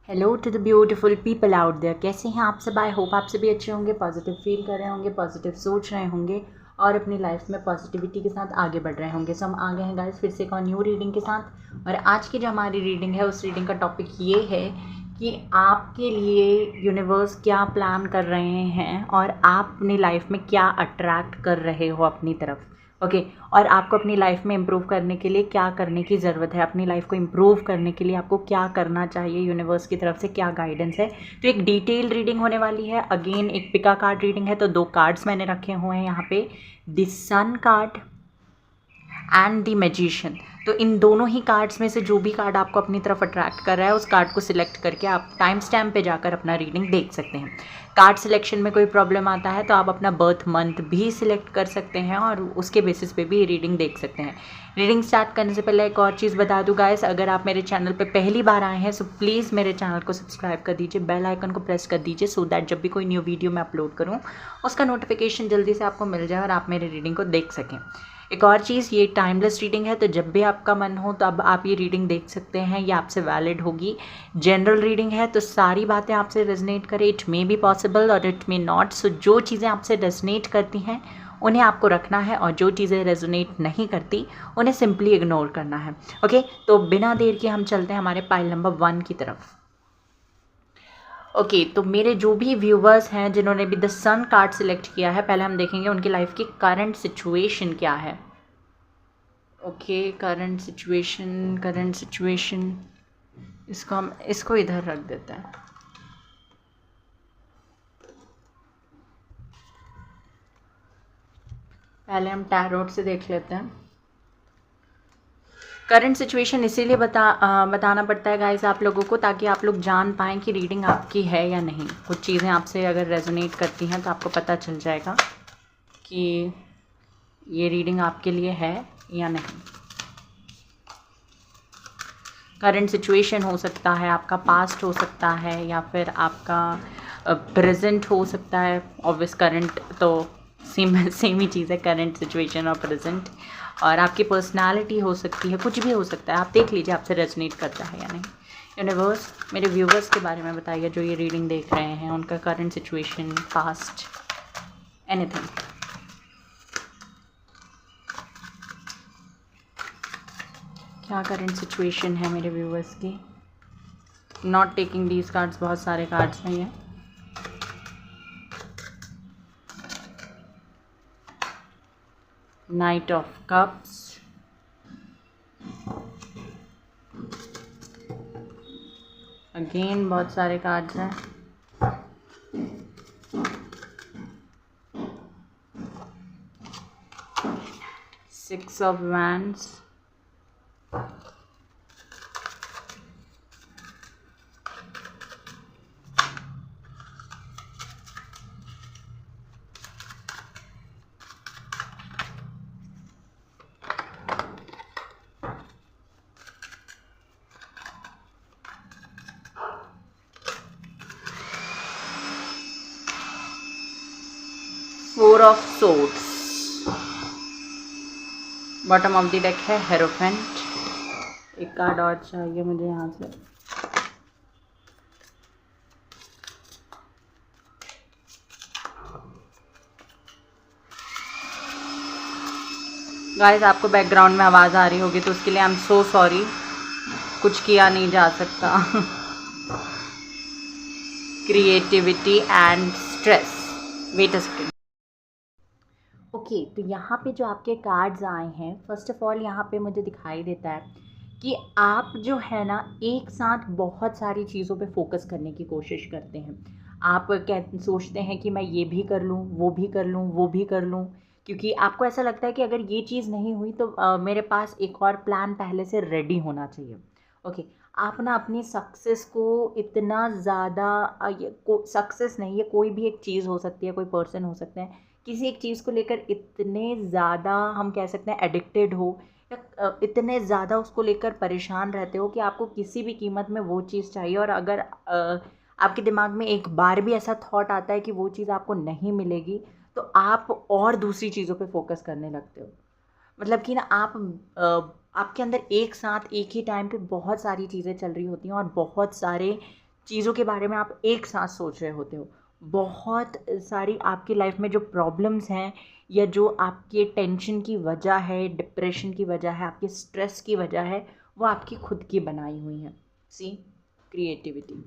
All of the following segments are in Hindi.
Hello to the beautiful people out there. कैसे हैं आप सब? आई होप आप सभी अच्छे होंगे, पॉजिटिव फील कर रहे होंगे, पॉजिटिव सोच रहे होंगे और अपनी लाइफ में पॉजिटिविटी के साथ आगे बढ़ रहे होंगे। सो हम आ गए हैं गाइस फिर से एक और न्यू रीडिंग के साथ। और आज की जो हमारी रीडिंग है उस रीडिंग का टॉपिक ये है कि आपके लिए यूनिवर्स क्या प्लान कर रहे हैं और आप अपनी लाइफ में क्या अट्रैक्ट कर रहे हो अपनी तरफ। ओके और आपको अपनी लाइफ में इम्प्रूव करने के लिए क्या करने की ज़रूरत है, अपनी लाइफ को इम्प्रूव करने के लिए आपको क्या करना चाहिए, यूनिवर्स की तरफ से क्या गाइडेंस है। तो एक डिटेल रीडिंग होने वाली है। अगेन एक पिका कार्ड रीडिंग है, तो 2 कार्ड्स मैंने रखे हुए हैं यहाँ पे, the sun card and the magician. तो इन दोनों ही कार्ड्स में से जो भी कार्ड आपको अपनी तरफ अट्रैक्ट कर रहा है उस कार्ड को सिलेक्ट करके आप टाइम स्टैम्प पे जाकर अपना रीडिंग देख सकते हैं। कार्ड सिलेक्शन में कोई प्रॉब्लम आता है तो आप अपना बर्थ मंथ भी सिलेक्ट कर सकते हैं और उसके बेसिस पे भी रीडिंग देख सकते हैं। रीडिंग स्टार्ट करने से पहले एक और चीज़ बता दूँ गाइस, अगर आप मेरे चैनल पे पहली बार आए हैं सो प्लीज़ मेरे चैनल को सब्सक्राइब कर दीजिए, बेल आइकन को प्रेस कर दीजिए सो दैट जब भी कोई न्यू वीडियो मैं अपलोड करूँ उसका नोटिफिकेशन जल्दी से आपको मिल जाए और आप मेरे रीडिंग को देख सकें। एक और चीज़, ये टाइमलेस रीडिंग है तो जब भी आपका मन हो तब आप ये रीडिंग देख सकते हैं, ये आपसे वैलिड होगी। जनरल रीडिंग है तो सारी बातें आपसे रेजोनेट करें, इट मे बी पॉसिबल और इट मे नॉट। सो जो चीज़ें आपसे रेजोनेट करती हैं उन्हें आपको रखना है और जो चीज़ें रेजोनेट नहीं करती उन्हें सिंपली इग्नोर करना है। ओके तो बिना देर के हम चलते हैं हमारे पाइल नंबर 1 की तरफ। ओके तो मेरे जो भी व्यूवर्स हैं जिन्होंने भी द सन कार्ड सिलेक्ट किया है, पहले हम देखेंगे उनकी लाइफ की करंट सिचुएशन क्या है। ओके करंट सिचुएशन इसको इधर रख देते हैं। पहले हम टैरोट से देख लेते हैं। करंट सिचुएशन इसीलिए बताना पड़ता है गाइस आप लोगों को, ताकि आप लोग जान पाएँ कि रीडिंग आपकी है या नहीं। कुछ चीज़ें आपसे अगर रेजोनेट करती हैं तो आपको पता चल जाएगा कि ये रीडिंग आपके लिए है या नहीं। करंट सिचुएशन हो सकता है, आपका पास्ट हो सकता है या फिर आपका प्रेजेंट हो सकता है। ऑब्वियस करंट तो सेम ही चीज़ है, करंट सिचुएशन और प्रेजेंट। और आपकी पर्सनालिटी हो सकती है, कुछ भी हो सकता है। आप देख लीजिए आपसे रेजोनेट करता है या नहीं। यूनिवर्स मेरे व्यूवर्स के बारे में बताइए जो ये रीडिंग देख रहे हैं, उनका करंट सिचुएशन, पास्ट, एनीथिंग। क्या करंट सिचुएशन है मेरे व्यूवर्स की। नॉट टेकिंग दीज कार्ड्स, बहुत सारे कार्ड्स हैं ये। नाइट ऑफ कप्स, अगेन बहुत सारे कार्ड्स हैं। Six of wands, four of swords, bottom of the deck है हेरोफेंट। एक कार्ड और चाहिए मुझे यहाँ से। गाइस आपको बैकग्राउंड में आवाज़ आ रही होगी तो उसके लिए आई एम सो सॉरी, कुछ किया नहीं जा सकता। Creativity and stress. Wait a second. Okay तो यहाँ पे जो आपके कार्ड्स आए हैं, फर्स्ट ऑफ ऑल यहाँ पे मुझे दिखाई देता है कि आप जो है ना एक साथ बहुत सारी चीज़ों पे फोकस करने की कोशिश करते हैं। आप सोचते हैं कि मैं ये भी कर लूँ, वो भी कर लूँ, वो भी कर लूँ, क्योंकि आपको ऐसा लगता है कि अगर ये चीज़ नहीं हुई तो मेरे पास एक और प्लान पहले से रेडी होना चाहिए। ओके आप ना अपनी सक्सेस को इतना ज़्यादा सक्सेस नहीं है, कोई भी एक चीज़ हो सकती है, कोई पर्सन हो सकते हैं, किसी एक चीज़ को लेकर इतने ज़्यादा हम कह सकते हैं एडिक्टेड हो या इतने ज़्यादा उसको लेकर परेशान रहते हो कि आपको किसी भी कीमत में वो चीज़ चाहिए। और अगर आपके दिमाग में एक बार भी ऐसा थॉट आता है कि वो चीज़ आपको नहीं मिलेगी तो आप और दूसरी चीज़ों पे फोकस करने लगते हो। मतलब कि ना आपके अंदर एक साथ एक ही टाइम पे बहुत सारी चीज़ें चल रही होती हैं और बहुत सारे चीज़ों के बारे में आप एक साथ सोच रहे होते हो। बहुत सारी आपकी लाइफ में जो प्रॉब्लम्स हैं या जो आपके टेंशन की वजह है, डिप्रेशन की वजह है, आपके स्ट्रेस की वजह है, वो आपकी खुद की बनाई हुई हैं। सी क्रिएटिविटी।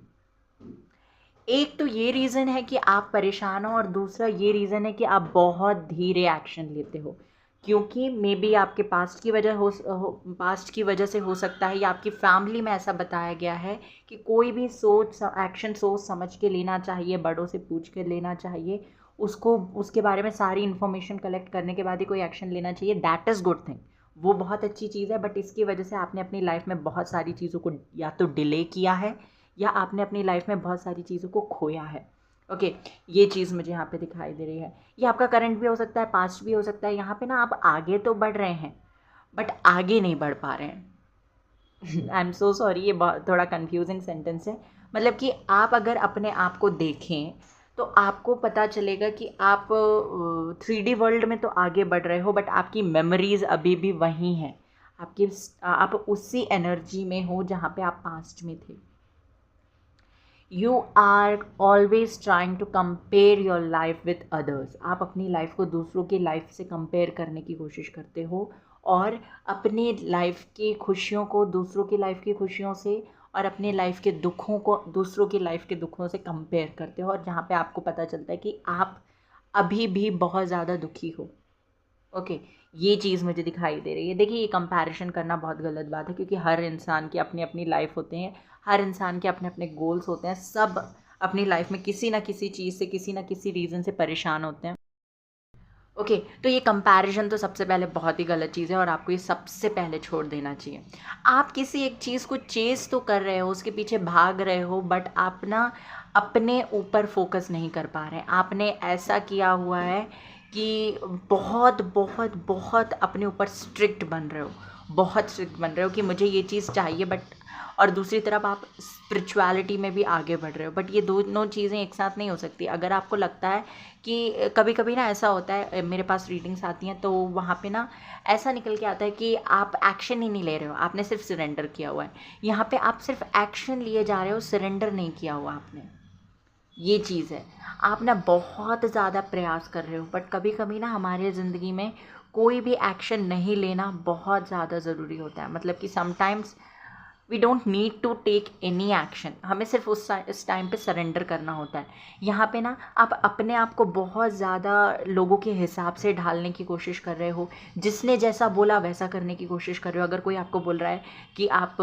एक तो ये रीज़न है कि आप परेशान हो और दूसरा ये रीज़न है कि आप बहुत धीरे एक्शन लेते हो, क्योंकि मे बी आपके पास्ट की वजह से हो सकता है या आपकी फैमिली में ऐसा बताया गया है कि कोई भी एक्शन सोच समझ के लेना चाहिए, बड़ों से पूछ के लेना चाहिए, उसको उसके बारे में सारी इन्फॉर्मेशन कलेक्ट करने के बाद ही कोई एक्शन लेना चाहिए। दैट इज़ गुड थिंग, वो बहुत अच्छी चीज़ है। बट इसकी वजह से आपने अपनी लाइफ में बहुत सारी चीज़ों को या तो डिले किया है या आपने अपनी लाइफ में बहुत सारी चीज़ों को खोया है। ओके, ये चीज़ मुझे यहाँ पे दिखाई दे रही है। ये आपका करंट भी हो सकता है, पास्ट भी हो सकता है। यहाँ पे ना आप आगे तो बढ़ रहे हैं बट आगे नहीं बढ़ पा रहे हैं। आई एम सो सॉरी, ये बहुत थोड़ा कंफ्यूजिंग सेंटेंस है। मतलब कि आप अगर अपने आप को देखें तो आपको पता चलेगा कि आप 3D वर्ल्ड में तो आगे बढ़ रहे हो बट आपकी मेमोरीज अभी भी वहीं हैं। आप उसी एनर्जी में हो जहाँ पे आप पास्ट में थे। You are always trying to compare your life with others. आप अपनी लाइफ को दूसरों की लाइफ से कंपेयर करने की कोशिश करते हो और अपनी लाइफ की खुशियों को दूसरों की लाइफ की खुशियों से और अपने लाइफ के दुखों को दूसरों की लाइफ के दुखों से कंपेयर करते हो, और जहाँ पे आपको पता चलता है कि आप अभी भी बहुत ज़्यादा दुखी हो। ओके, ये चीज़ मुझे दिखाई दे रही है। देखिए, ये कंपैरिजन करना बहुत गलत बात है, क्योंकि हर इंसान की अपनी अपनी लाइफ होते हैं, हर इंसान के अपने अपने गोल्स होते हैं। सब अपनी लाइफ में किसी ना किसी चीज़ से, किसी ना किसी रीज़न से परेशान होते हैं। ओके, तो ये कंपैरिजन तो सबसे पहले बहुत ही गलत चीज़ है और आपको ये सबसे पहले छोड़ देना चाहिए। आप किसी एक चीज़ को चेज़ तो कर रहे हो, उसके पीछे भाग रहे हो, बट आप ना अपने ऊपर फोकस नहीं कर पा रहे हैं। आपने ऐसा किया हुआ है कि बहुत बहुत बहुत अपने ऊपर स्ट्रिक्ट बन रहे हो, बहुत स्ट्रिक्ट बन रहे हो कि मुझे ये चीज़ चाहिए, बट और दूसरी तरफ आप स्पिरिचुअलिटी में भी आगे बढ़ रहे हो। बट ये दोनों चीज़ें एक साथ नहीं हो सकती। अगर आपको लगता है कि कभी कभी ना ऐसा होता है, मेरे पास रीडिंग्स आती हैं तो वहाँ पे ना ऐसा निकल के आता है कि आप एक्शन ही नहीं ले रहे हो, आपने सिर्फ सरेंडर किया हुआ है। यहाँ पे आप सिर्फ एक्शन लिए जा रहे हो, सरेंडर नहीं किया हुआ आपने। ये चीज़ है, आप ना बहुत ज़्यादा प्रयास कर रहे हो बट कभी कभी ना हमारे ज़िंदगी में कोई भी एक्शन नहीं लेना बहुत ज़्यादा ज़रूरी होता है। मतलब कि sometimes we don't need to take any action, हमें सिर्फ उस टाइम पे सरेंडर करना होता है। यहाँ पे ना आप अपने आप को बहुत ज़्यादा लोगों के हिसाब से ढालने की कोशिश कर रहे हो, जिसने जैसा बोला वैसा करने की कोशिश कर रहे हो। अगर कोई आपको बोल रहा है कि आप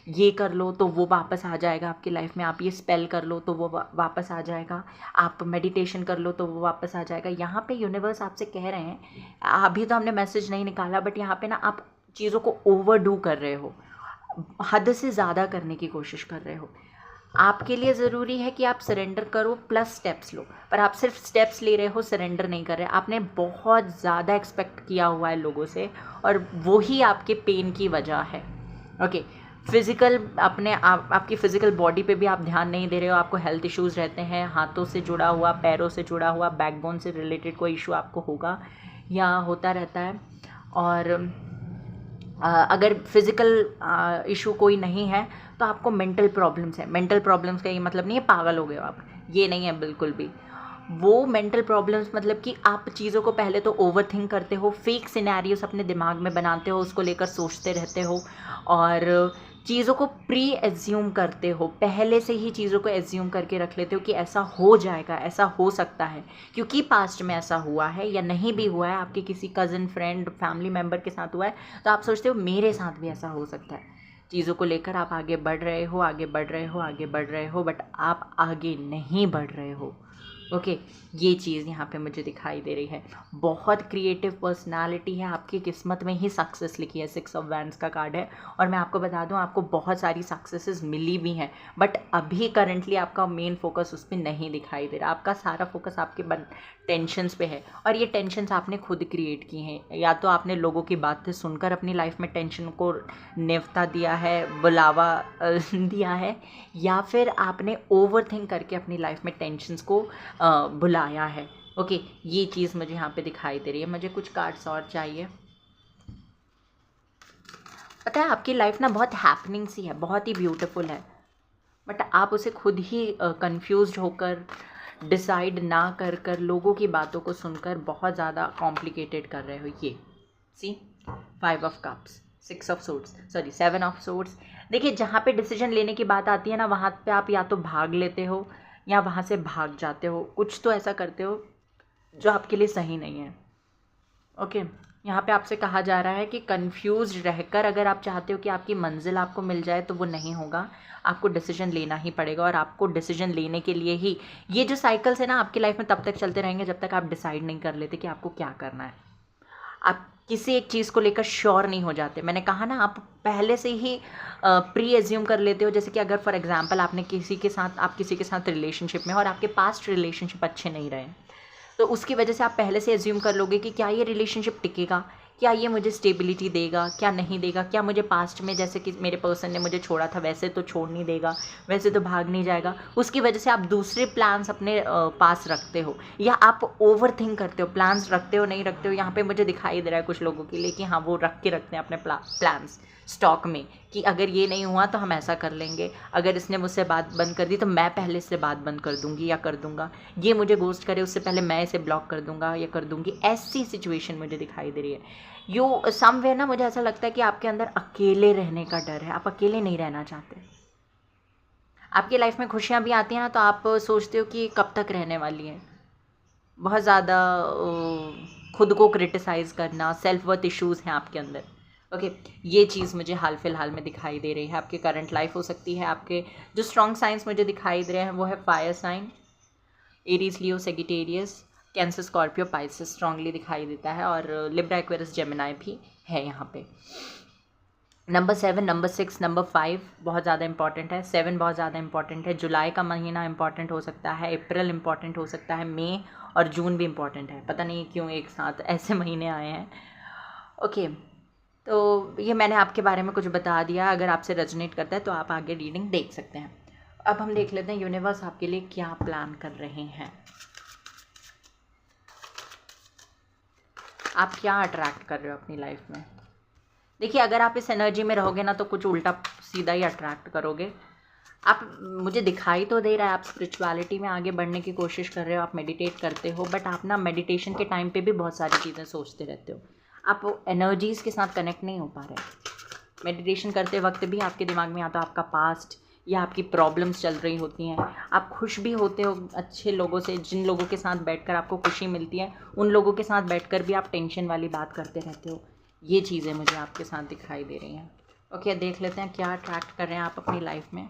ये कर लो तो वो वापस आ जाएगा आपकी लाइफ में, आप ये स्पेल कर लो तो वो वापस आ जाएगा, आप मेडिटेशन कर लो तो वो वापस आ जाएगा। यहाँ पे यूनिवर्स आपसे कह रहे हैं, अभी तो हमने मैसेज नहीं निकाला बट यहाँ पे ना आप चीज़ों को ओवरडू कर रहे हो, हद से ज़्यादा करने की कोशिश कर रहे हो। आपके लिए ज़रूरी है कि आप सरेंडर करो प्लस स्टेप्स लो, पर आप सिर्फ स्टेप्स ले रहे हो, सरेंडर नहीं कर रहे। आपने बहुत ज़्यादा एक्सपेक्ट किया हुआ है लोगों से और वो ही आपके पेन की वजह है। ओके, फिज़िकल आपकी फ़िज़िकल बॉडी पे भी आप ध्यान नहीं दे रहे हो। आपको हेल्थ इश्यूज़ रहते हैं, हाथों से जुड़ा हुआ, पैरों से जुड़ा हुआ, बैकबोन से रिलेटेड कोई इशू आपको होगा या होता रहता है। और अगर फिज़िकल इशू कोई नहीं है तो आपको मेंटल प्रॉब्लम्स है। मेंटल प्रॉब्लम्स का ये मतलब नहीं है पागल हो गए हो आप, ये नहीं है बिल्कुल भी। वो मेंटल प्रॉब्लम्स मतलब कि आप चीज़ों को पहले तो ओवर थिंक करते हो, फेक सिनेरियोस अपने दिमाग में बनाते हो, उसको लेकर सोचते रहते हो और चीज़ों को प्री एज्यूम करते हो, पहले से ही चीज़ों को एज्यूम करके रख लेते हो कि ऐसा हो जाएगा, ऐसा हो सकता है, क्योंकि पास्ट में ऐसा हुआ है या नहीं भी हुआ है, आपके किसी कज़न, फ्रेंड, फैमिली मेम्बर के साथ हुआ है, तो आप सोचते हो मेरे साथ भी ऐसा हो सकता है। चीज़ों को लेकर आप आगे बढ़ रहे हो, आगे बढ़ रहे हो, आगे बढ़ रहे हो, बट आप आगे नहीं बढ़ रहे हो। ओके, ये चीज़ यहाँ पे मुझे दिखाई दे रही है। बहुत क्रिएटिव पर्सनालिटी है, आपकी किस्मत में ही सक्सेस लिखी है, 6 ऑफ वैंड्स का कार्ड है। और मैं आपको बता दूँ, आपको बहुत सारी सक्सेसेस मिली भी हैं बट अभी करंटली आपका मेन फोकस उस पर नहीं दिखाई दे रहा। आपका सारा फोकस आपके टेंशन्स पे है और ये टेंशन्स आपने खुद क्रिएट की हैं। या तो आपने लोगों की बातें सुनकर अपनी लाइफ में टेंशन को न्योता दिया है, बुलावा दिया है, या फिर आपने ओवर थिंक करके अपनी लाइफ में टेंशन्स को बुलाया है। ओके, ये चीज़ मुझे यहाँ पे दिखाई दे रही है। मुझे कुछ कार्ड्स और चाहिए। पता है आपकी लाइफ ना बहुत हैपनिंग सी है, बहुत ही ब्यूटीफुल है। बट आप उसे खुद ही कंफ्यूज्ड होकर, डिसाइड ना कर कर, लोगों की बातों को सुनकर बहुत ज़्यादा कॉम्प्लिकेटेड कर रहे हो। ये सी 5 of cups, 6 of swords, sorry 7 of swords. देखिए, जहाँ पे डिसीजन लेने की बात आती है ना, वहाँ पे आप या तो भाग लेते हो या वहाँ से भाग जाते हो, कुछ तो ऐसा करते हो जो आपके लिए सही नहीं है। ओके, यहाँ पे आपसे कहा जा रहा है कि कंफ्यूज रहकर अगर आप चाहते हो कि आपकी मंजिल आपको मिल जाए तो वो नहीं होगा, आपको डिसीजन लेना ही पड़ेगा। और आपको डिसीजन लेने के लिए ही ये जो साइकिल्स है ना आपकी लाइफ में तब तक चलते रहेंगे जब तक आप डिसाइड नहीं कर लेते कि आपको क्या करना है। आप किसी एक चीज़ को लेकर श्योर नहीं हो जाते। मैंने कहा ना, आप पहले से ही प्री एज्यूम कर लेते हो। जैसे कि अगर फॉर एग्जांपल आप किसी के साथ रिलेशनशिप में और आपके पास्ट रिलेशनशिप अच्छे नहीं रहे, तो उसकी वजह से आप पहले से एज्यूम कर लोगे कि क्या ये रिलेशनशिप टिकेगा, क्या ये मुझे स्टेबिलिटी देगा, क्या नहीं देगा, क्या मुझे पास्ट में जैसे कि मेरे पर्सन ने मुझे छोड़ा था वैसे तो छोड़ नहीं देगा, वैसे तो भाग नहीं जाएगा। उसकी वजह से आप दूसरे प्लान्स अपने पास रखते हो, या आप ओवर थिंक करते हो। प्लान्स रखते हो नहीं रखते हो, यहाँ पे मुझे दिखाई दे रहा है कुछ लोगों के लिए कि हाँ, वो रख के रखते हैं अपने प्लान्स स्टॉक में, कि अगर ये नहीं हुआ तो हम ऐसा कर लेंगे, अगर इसने मुझसे बात बंद कर दी तो मैं पहले इससे बात बंद कर दूंगी या कर दूंगा, ये मुझे गोस्ट करे उससे पहले मैं इसे ब्लॉक कर दूंगा या कर दूंगी। ऐसी सिचुएशन मुझे दिखाई दे रही है। यो समवेयर ना, मुझे ऐसा लगता है कि आपके अंदर अकेले रहने का डर है, आप अकेले नहीं रहना चाहते। आपकी लाइफ में खुशियाँ भी आती हैं ना, तो आप सोचते हो कि कब तक रहने वाली हैं। बहुत ज़्यादा खुद को क्रिटिसाइज़ करना, सेल्फ वर्थ इश्यूज़ हैं आपके अंदर। ओके, ये चीज़ मुझे हाल फिलहाल में दिखाई दे रही है। आपके करंट लाइफ हो सकती है। आपके जो स्ट्रॉन्ग साइंस मुझे दिखाई दे रहे हैं वो है fire sign, Aries, Leo, Sagittarius, Cancer, Scorpio, Pisces strongly दिखाई देता है, और लिब्रा, एक्वेरियस, जेमिनाई भी है यहाँ पे। नंबर 7, नंबर 6, नंबर 5 बहुत ज़्यादा इंपॉर्टेंट है। 7 बहुत ज़्यादा इंपॉर्टेंट है। जुलाई का महीना इंपॉर्टेंट हो सकता है, अप्रैल इंपॉर्टेंट हो सकता है, मई और जून भी इंपॉर्टेंट है। पता नहीं क्यों एक साथ ऐसे महीने आए हैं। ओके, तो ये मैंने आपके बारे में कुछ बता दिया। अगर आपसे रेजोनेट करता है तो आप आगे रीडिंग देख सकते हैं। अब हम देख लेते हैं यूनिवर्स आपके लिए क्या प्लान कर रहे हैं। आप क्या अट्रैक्ट कर रहे हो अपनी लाइफ में। देखिए, अगर आप इस एनर्जी में रहोगे ना तो कुछ उल्टा सीधा ही अट्रैक्ट करोगे। आप, मुझे दिखाई तो दे रहा है आप स्पिरिचुअलिटी में आगे बढ़ने की कोशिश कर रहे हो, आप मेडिटेट करते हो, बट आप ना मेडिटेशन के टाइम पे भी बहुत सारी चीज़ें सोचते रहते हो। आप एनर्जीज़ के साथ कनेक्ट नहीं हो पा रहे। मेडिटेशन करते वक्त भी आपके दिमाग में या तो आपका पास्ट या आपकी प्रॉब्लम्स चल रही होती हैं। आप खुश भी होते हो अच्छे लोगों से, जिन लोगों के साथ बैठकर आपको खुशी मिलती है, उन लोगों के साथ बैठकर भी आप टेंशन वाली बात करते रहते हो। ये चीज़ें मुझे आपके साथ दिखाई दे रही हैं। ओके, देख लेते हैं क्या अट्रैक्ट कर रहे हैं आप अपनी लाइफ में।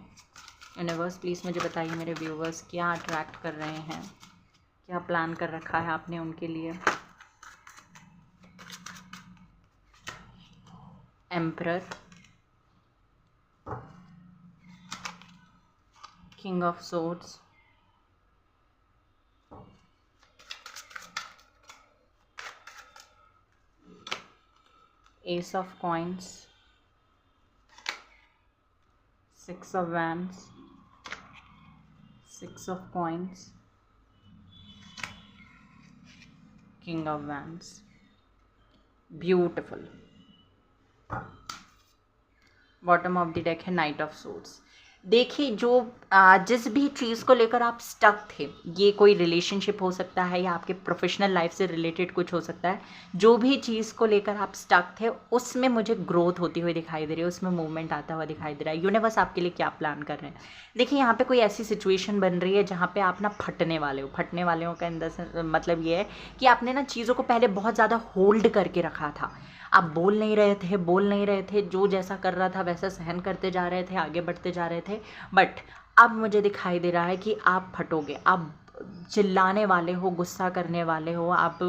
यूनिवर्स प्लीज़ मुझे बताइए मेरे व्यूवर्स क्या अट्रैक्ट कर रहे हैं, क्या प्लान कर रखा है आपने उनके लिए। Emperor, king of swords, S of coins, 6 of wands, 6 of coins, king of wands. Beautiful. Bottom of the deck है नाइट ऑफ सोर्ड्स। देखिए, जो जिस भी चीज़ को लेकर आप स्टक थे, ये कोई रिलेशनशिप हो सकता है या आपके प्रोफेशनल लाइफ से रिलेटेड कुछ हो सकता है, जो भी चीज़ को लेकर आप स्टक थे उसमें मुझे ग्रोथ होती हुई दिखाई दे रही है, उसमें मूवमेंट आता हुआ दिखाई दे रहा है। यूनिवर्स आपके लिए क्या प्लान कर रहे हैं। देखिए, यहाँ पे कोई ऐसी सिचुएशन बन रही है जहाँ पे आप ना फटने वाले हो। फटने वाले हो का अंदर से मतलब ये है कि आपने ना चीज़ों को पहले बहुत ज़्यादा होल्ड करके रखा था। आप बोल नहीं रहे थे, जो जैसा कर रहा था वैसा सहन करते जा रहे थे, आगे बढ़ते जा रहे थे। बट अब मुझे दिखाई दे रहा है कि आप फटोगे, आप चिल्लाने वाले हो, गुस्सा करने वाले हो, आप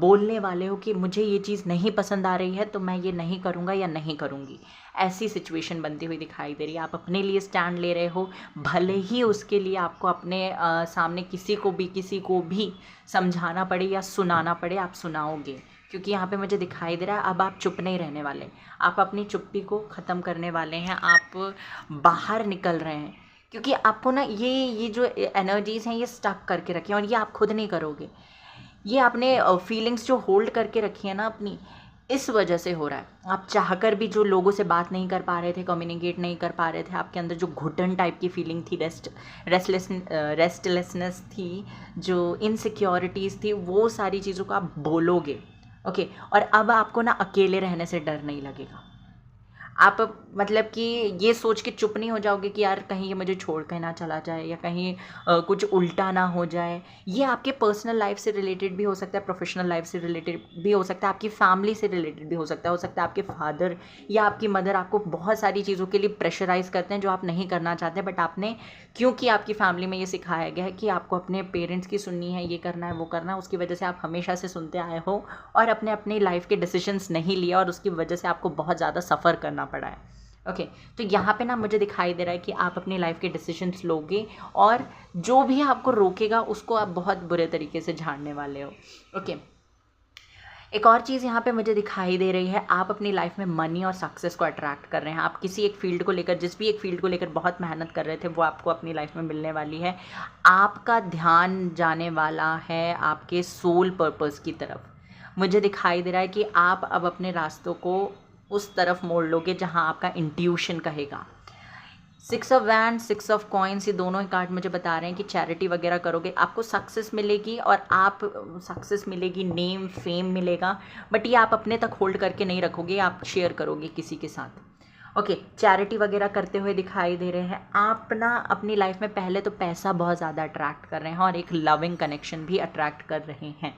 बोलने वाले हो कि मुझे ये चीज़ नहीं पसंद आ रही है तो मैं ये नहीं करूँगा या नहीं करूँगी। ऐसी सिचुएशन बनती हुई दिखाई दे रही है। आप अपने लिए स्टैंड ले रहे हो, भले ही उसके लिए आपको अपने सामने किसी को भी समझाना पड़े या सुनाना पड़े, आप सुनाओगे। क्योंकि यहाँ पे मुझे दिखाई दे रहा है अब आप चुप नहीं रहने वाले, आप अपनी चुप्पी को ख़त्म करने वाले हैं, आप बाहर निकल रहे हैं। क्योंकि आपको ना ये जो एनर्जीज़ हैं ये स्टक करके रखी हैं, और ये आप खुद नहीं करोगे। ये आपने फीलिंग्स जो होल्ड करके रखी है ना अपनी, इस वजह से हो रहा है। आप चाहकर भी जो लोगों से बात नहीं कर पा रहे थे, कम्युनिकेट नहीं कर पा रहे थे, आपके अंदर जो घुटन टाइप की फीलिंग थी, रेस्टलेसनेस थी, जो इनसिक्योरिटीज़ थी, वो सारी चीज़ों को आप बोलोगे। ओके, और अब आपको ना अकेले रहने से डर नहीं लगेगा। आप मतलब कि ये सोच के चुप नहीं हो जाओगे कि यार कहीं ये मुझे छोड़ कर ना चला जाए, या कहीं कुछ उल्टा ना हो जाए। ये आपके पर्सनल लाइफ से रिलेटेड भी हो सकता है, प्रोफेशनल लाइफ से रिलेटेड भी हो सकता है, आपकी फैमिली से रिलेटेड भी हो सकता है। आपके फादर या आपकी मदर आपको बहुत सारी चीज़ों के लिए प्रेशराइज करते हैं जो आप नहीं करना चाहते, बट आपने, क्योंकि आपकी फैमिली में ये सिखाया गया है कि आपको अपने पेरेंट्स की सुननी है, ये करना है, वो करना है, उसकी वजह से आप हमेशा से सुनते आए हो और अपनी लाइफ के डिसीजंस नहीं लिया, और उसकी वजह से आपको बहुत ज़्यादा सफ़र करना पड़ा है। ओके, तो यहाँ पे ना मुझे दिखाई दे रहा है कि आप अपनी लाइफ के डिसीजंस लोगे, और जो भी आपको रोकेगा उसको आप बहुत बुरे तरीके से झाड़ने वाले हो। ओके, एक और चीज़ यहाँ पे मुझे दिखाई दे रही है, आप अपनी लाइफ में मनी और सक्सेस को अट्रैक्ट कर रहे हैं। आप किसी एक फील्ड को लेकर, जिस भी एक फील्ड को लेकर बहुत मेहनत कर रहे थे, वो आपको अपनी लाइफ में मिलने वाली है। आपका ध्यान जाने वाला है आपके सोल पर्पस की तरफ। मुझे दिखाई दे रहा है कि आप अब अपने रास्तों को उस तरफ मोड़ लोगे जहाँ आपका इंट्यूशन कहेगा। 6 ऑफ वैंड, 6 ऑफ कॉइन्स, ये दोनों ही कार्ड मुझे बता रहे हैं कि चैरिटी वगैरह करोगे, आपको सक्सेस मिलेगी, और आप सक्सेस मिलेगी, नेम फेम मिलेगा, बट ये आप अपने तक होल्ड करके नहीं रखोगे, आप शेयर करोगे किसी के साथ। ओके, चैरिटी वगैरह करते हुए दिखाई दे रहे हैं। आप ना अपनी लाइफ में पहले तो पैसा बहुत ज़्यादा अट्रैक्ट कर रहे हैं, और एक लविंग कनेक्शन भी अट्रैक्ट कर रहे हैं।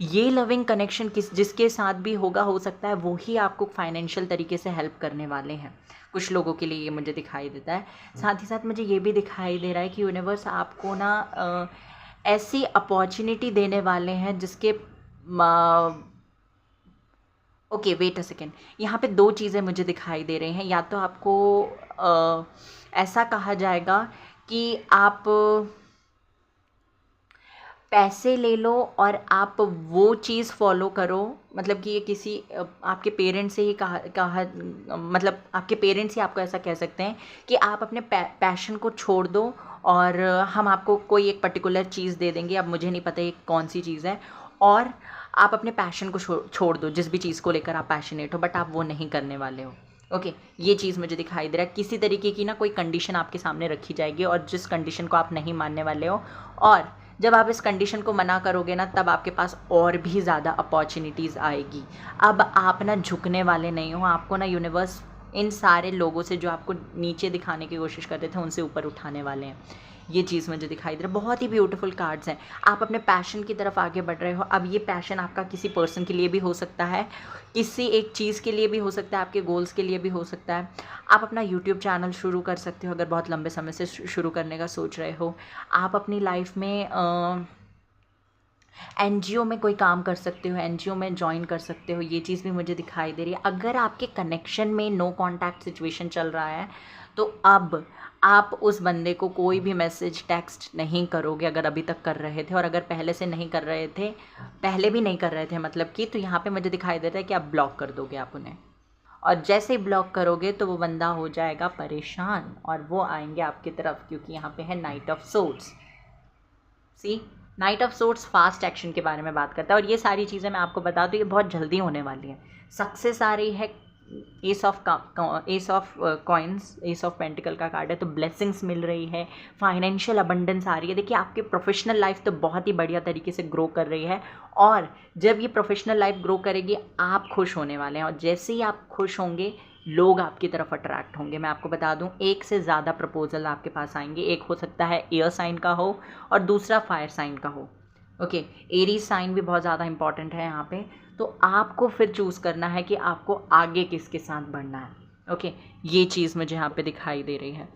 ये लविंग कनेक्शन जिसके साथ भी होगा, हो सकता है वो ही आपको फाइनेंशियल तरीके से हेल्प करने वाले हैं। कुछ लोगों के लिए ये मुझे दिखाई देता है। साथ ही साथ मुझे ये भी दिखाई दे रहा है कि यूनिवर्स आपको ना ऐसी अपॉर्चुनिटी देने वाले हैं जिसके ओके, वेट अ सेकेंड, यहाँ पे 2 चीज़ें मुझे दिखाई दे रही हैं। या तो आपको ऐसा कहा जाएगा कि आप पैसे ले लो और आप वो चीज़ फॉलो करो, मतलब कि ये किसी आपके पेरेंट्स से ही कहा मतलब आपके पेरेंट्स ही आपको ऐसा कह सकते हैं कि आप अपने पैशन को छोड़ दो, और हम आपको कोई एक पर्टिकुलर चीज़ दे देंगे, अब मुझे नहीं पता ये कौन सी चीज़ है, और आप अपने पैशन को छोड़ दो, जिस भी चीज़ को लेकर आप पैशनेट हो, बट आप वो नहीं करने वाले हो। ओके, ये चीज़ मुझे दिखाई दे रहा है। किसी तरीके की ना कोई कंडीशन आपके सामने रखी जाएगी, और जिस कंडीशन को आप नहीं मानने वाले हो, और जब आप इस कंडीशन को मना करोगे ना, तब आपके पास और भी ज़्यादा अपॉर्चुनिटीज़ आएगी। अब आप ना झुकने वाले नहीं हो, आपको ना यूनिवर्स इन सारे लोगों से जो आपको नीचे दिखाने की कोशिश कर रहे थे, उनसे ऊपर उठाने वाले हैं। ये चीज़ मुझे दिखाई दे रहा है। बहुत ही ब्यूटीफुल कार्ड्स हैं। आप अपने पैशन की तरफ आगे बढ़ रहे हो। अब ये पैशन आपका किसी पर्सन के लिए भी हो सकता है, किसी एक चीज़ के लिए भी हो सकता है, आपके गोल्स के लिए भी हो सकता है। आप अपना यूट्यूब चैनल शुरू कर सकते हो अगर बहुत लंबे समय से शुरू करने का सोच रहे हो। आप अपनी लाइफ में एनजीओ में कोई काम कर सकते हो, एनजीओ में ज्वाइन कर सकते हो। ये चीज़ भी मुझे दिखाई दे रही है। अगर आपके कनेक्शन में नो कांटेक्ट सिचुएशन चल रहा है, तो अब आप उस बंदे को कोई भी मैसेज टेक्स्ट नहीं करोगे, अगर अभी तक कर रहे थे, और अगर पहले से नहीं कर रहे थे, पहले भी नहीं कर रहे थे मतलब कि, तो यहाँ पे मुझे दिखाई देता है कि आप ब्लॉक कर दोगे आप उन्हें, और जैसे ही ब्लॉक करोगे तो वो बंदा हो जाएगा परेशान, और वो आएंगे आपकी तरफ, क्योंकि यहाँ पे है knight of swords. See, knight of swords fast action के बारे में बात करता है, और ये सारी चीज़ें मैं आपको बता दूँ, ये बहुत जल्दी होने वाली है। सक्सेस आ रही है, S of coins, S of pentacle का कार्ड है, तो ब्लेसिंग्स मिल रही है, फाइनेंशियल अबंडेंस आ रही है। देखिए, आपकी प्रोफेशनल लाइफ तो बहुत ही बढ़िया तरीके से ग्रो कर रही है, और जब ये प्रोफेशनल लाइफ ग्रो करेगी, आप खुश होने वाले हैं, और जैसे ही आप खुश होंगे, लोग आपकी तरफ अट्रैक्ट होंगे। मैं आपको बता दूं, एक से ज़्यादा प्रपोजल आपके पास आएंगे। एक हो सकता है एयर साइन का हो, और दूसरा फायर साइन का हो। ओके, एरीज साइन भी बहुत ज़्यादा इंपॉर्टेंट है यहाँ पे। तो आपको फिर चूज़ करना है कि आपको आगे किसके साथ बढ़ना है। ओके, ये चीज़ मुझे यहाँ पे दिखाई दे रही है।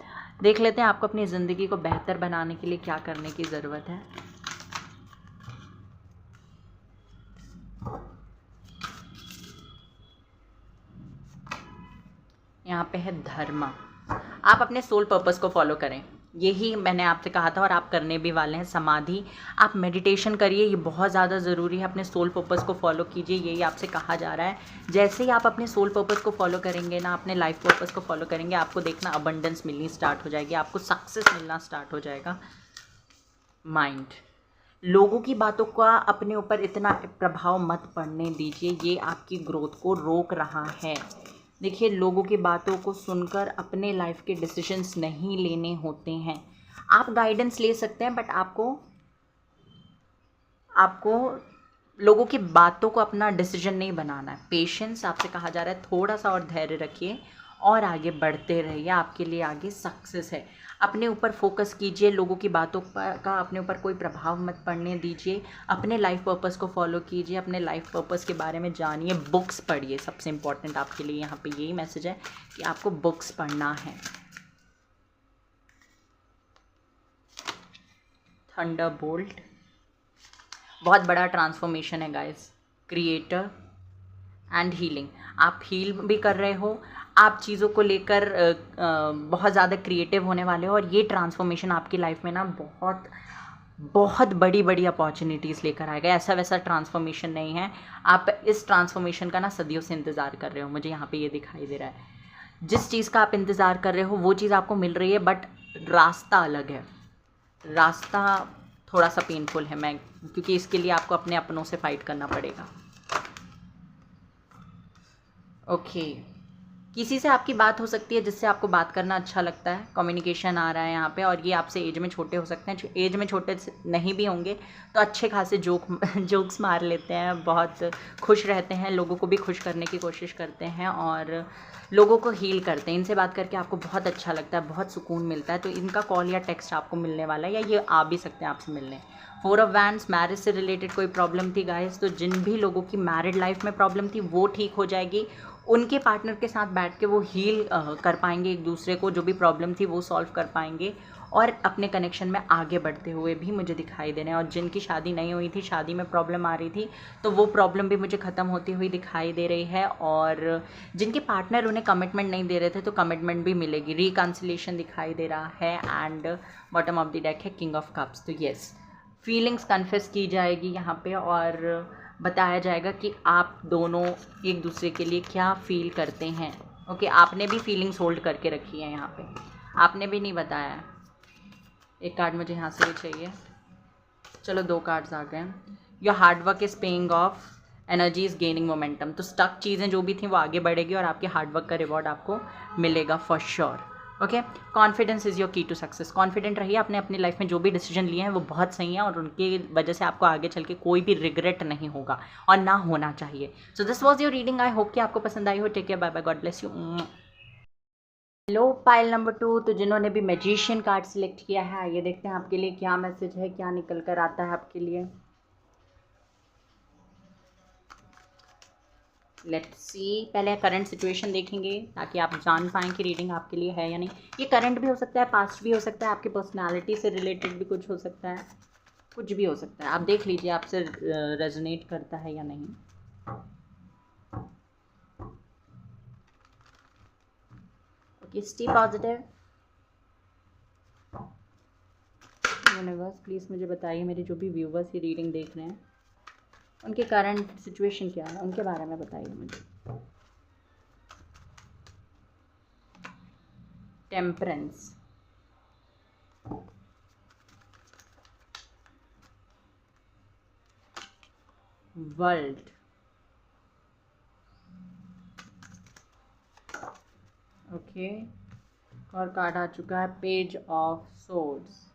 देख लेते हैं आपको अपनी ज़िंदगी को बेहतर बनाने के लिए क्या करने की ज़रूरत है। यहाँ पे है धर्म। आप अपने सोल पर्पस को फॉलो करें, यही मैंने आपसे कहा था, और आप करने भी वाले हैं। समाधि, आप मेडिटेशन करिए, ये बहुत ज़्यादा ज़रूरी है। अपने सोल पर्पस को फॉलो कीजिए, यही आपसे कहा जा रहा है। जैसे ही आप अपने सोल पर्पस को फॉलो करेंगे ना, अपने लाइफ पर्पस को फॉलो करेंगे, आपको देखना अबंडेंस मिलनी स्टार्ट हो जाएगी, आपको सक्सेस मिलना स्टार्ट हो जाएगा। माइंड, लोगों की बातों का अपने ऊपर इतना प्रभाव मत पड़ने दीजिए, ये आपकी ग्रोथ को रोक रहा है। देखिए, लोगों की बातों को सुनकर अपने लाइफ के डिसीजंस नहीं लेने होते हैं। आप गाइडेंस ले सकते हैं, बट आपको लोगों की बातों को अपना डिसीजन नहीं बनाना है। पेशेंस आपसे कहा जा रहा है, थोड़ा सा और धैर्य रखिए और आगे बढ़ते रहिए, आपके लिए आगे सक्सेस है। अपने ऊपर फोकस कीजिए, लोगों की बातों का अपने ऊपर कोई प्रभाव मत पड़ने दीजिए। अपने लाइफ पर्पस को फॉलो कीजिए, अपने लाइफ पर्पस के बारे में जानिए, बुक्स पढ़िए। सबसे इम्पॉर्टेंट आपके लिए यहाँ पे यही मैसेज है कि आपको बुक्स पढ़ना है। थंडरबोल्ट, बहुत बड़ा ट्रांसफॉर्मेशन है गाइस। क्रिएटर एंड हीलिंग, आप हील भी कर रहे हो, आप चीज़ों को लेकर बहुत ज़्यादा क्रिएटिव होने वाले हो, और ये ट्रांसफॉर्मेशन आपकी लाइफ में ना बहुत बहुत बड़ी बड़ी अपॉर्चुनिटीज़ लेकर आएगा। ऐसा वैसा ट्रांसफॉर्मेशन नहीं है, आप इस ट्रांसफॉर्मेशन का ना सदियों से इंतज़ार कर रहे हो। मुझे यहाँ पे ये दिखाई दे रहा है, जिस चीज़ का आप इंतज़ार कर रहे हो वो चीज़ आपको मिल रही है, बट रास्ता अलग है। रास्ता थोड़ा सा पेनफुल है, क्योंकि इसके लिए आपको अपने अपनों से फाइट करना पड़ेगा। ओके, किसी से आपकी बात हो सकती है जिससे आपको बात करना अच्छा लगता है, कम्युनिकेशन आ रहा है यहाँ पे, और ये आपसे एज में छोटे हो सकते हैं। एज में छोटे नहीं भी होंगे तो अच्छे खासे जोक्स मार लेते हैं, बहुत खुश रहते हैं, लोगों को भी खुश करने की कोशिश करते हैं और लोगों को हील करते हैं। इनसे बात करके आपको बहुत अच्छा लगता है, बहुत सुकून मिलता है। तो इनका कॉल या टेक्स्ट आपको मिलने वाला है, या ये आ भी सकते हैं आपसे मिलने। 4 ऑफ वैंड्स, मैरिज से रिलेटेड कोई प्रॉब्लम थी गाइस, तो जिन भी लोगों की मैरिड लाइफ में प्रॉब्लम थी वो ठीक हो जाएगी। उनके पार्टनर के साथ बैठ के वो हील कर पाएंगे एक दूसरे को, जो भी प्रॉब्लम थी वो सॉल्व कर पाएंगे और अपने कनेक्शन में आगे बढ़ते हुए भी मुझे दिखाई दे रहे हैं। और जिनकी शादी नहीं हुई थी, शादी में प्रॉब्लम आ रही थी, तो वो प्रॉब्लम भी मुझे ख़त्म होती हुई दिखाई दे रही है। और जिनके पार्टनर उन्हें कमिटमेंट नहीं दे रहे थे, तो कमिटमेंट भी मिलेगी। रिकन्सिलेशन दिखाई दे रहा है। And bottom of the deck है किंग ऑफ कप्स। तो येस, फीलिंग्स कन्फेस की जाएगी यहाँ पे, और बताया जाएगा कि आप दोनों एक दूसरे के लिए क्या फील करते हैं। ओके, आपने भी फीलिंग्स होल्ड करके रखी है यहाँ पे, आपने भी नहीं बताया है। एक कार्ड मुझे यहाँ से भी चाहिए। चलो 2 कार्ड्स आ गए। Your hard work is paying off, energy is gaining momentum. तो स्टक चीज़ें जो भी थी वो आगे बढ़ेगी और आपके हार्डवर्क का रिवॉर्ड आपको मिलेगा for sure. Okay, confidence is your की टू सक्सेस। कॉन्फिडेंट रहिए, आपने अपनी लाइफ में जो भी डिसीजन लिए हैं वो बहुत सही हैं, और उनकी वजह से आपको आगे चल के कोई भी रिग्रेट नहीं होगा और ना होना चाहिए। So this was your reading, I hope कि आपको पसंद आई हो। Take care, bye bye, God bless you. Hello pile number 2, तो जिन्होंने भी मैजिशियन कार्ड सिलेक्ट किया है, आइए देखते हैं आपके लिए क्या मैसेज है, क्या निकल कर आता है आपके लिए। लेट्स सी, पहले करंट सिचुएशन देखेंगे ताकि आप जान पाएँ कि रीडिंग आपके लिए है या नहीं। ये करंट भी हो सकता है, पास्ट भी हो सकता है, आपकी पर्सनालिटी से रिलेटेड भी कुछ हो सकता है, कुछ भी हो सकता है। आप देख लीजिए आपसे रेजोनेट करता है या नहीं। Okay, stay positive. Universe please मुझे बताइए, मेरे जो भी व्यूवर्स ये रीडिंग देख रहे हैं उनके करंट सिचुएशन क्या है, उनके बारे में बताइए मुझे। टेम्परेंस, वर्ल्ड, ओके, और कार्ड आ चुका है page of swords.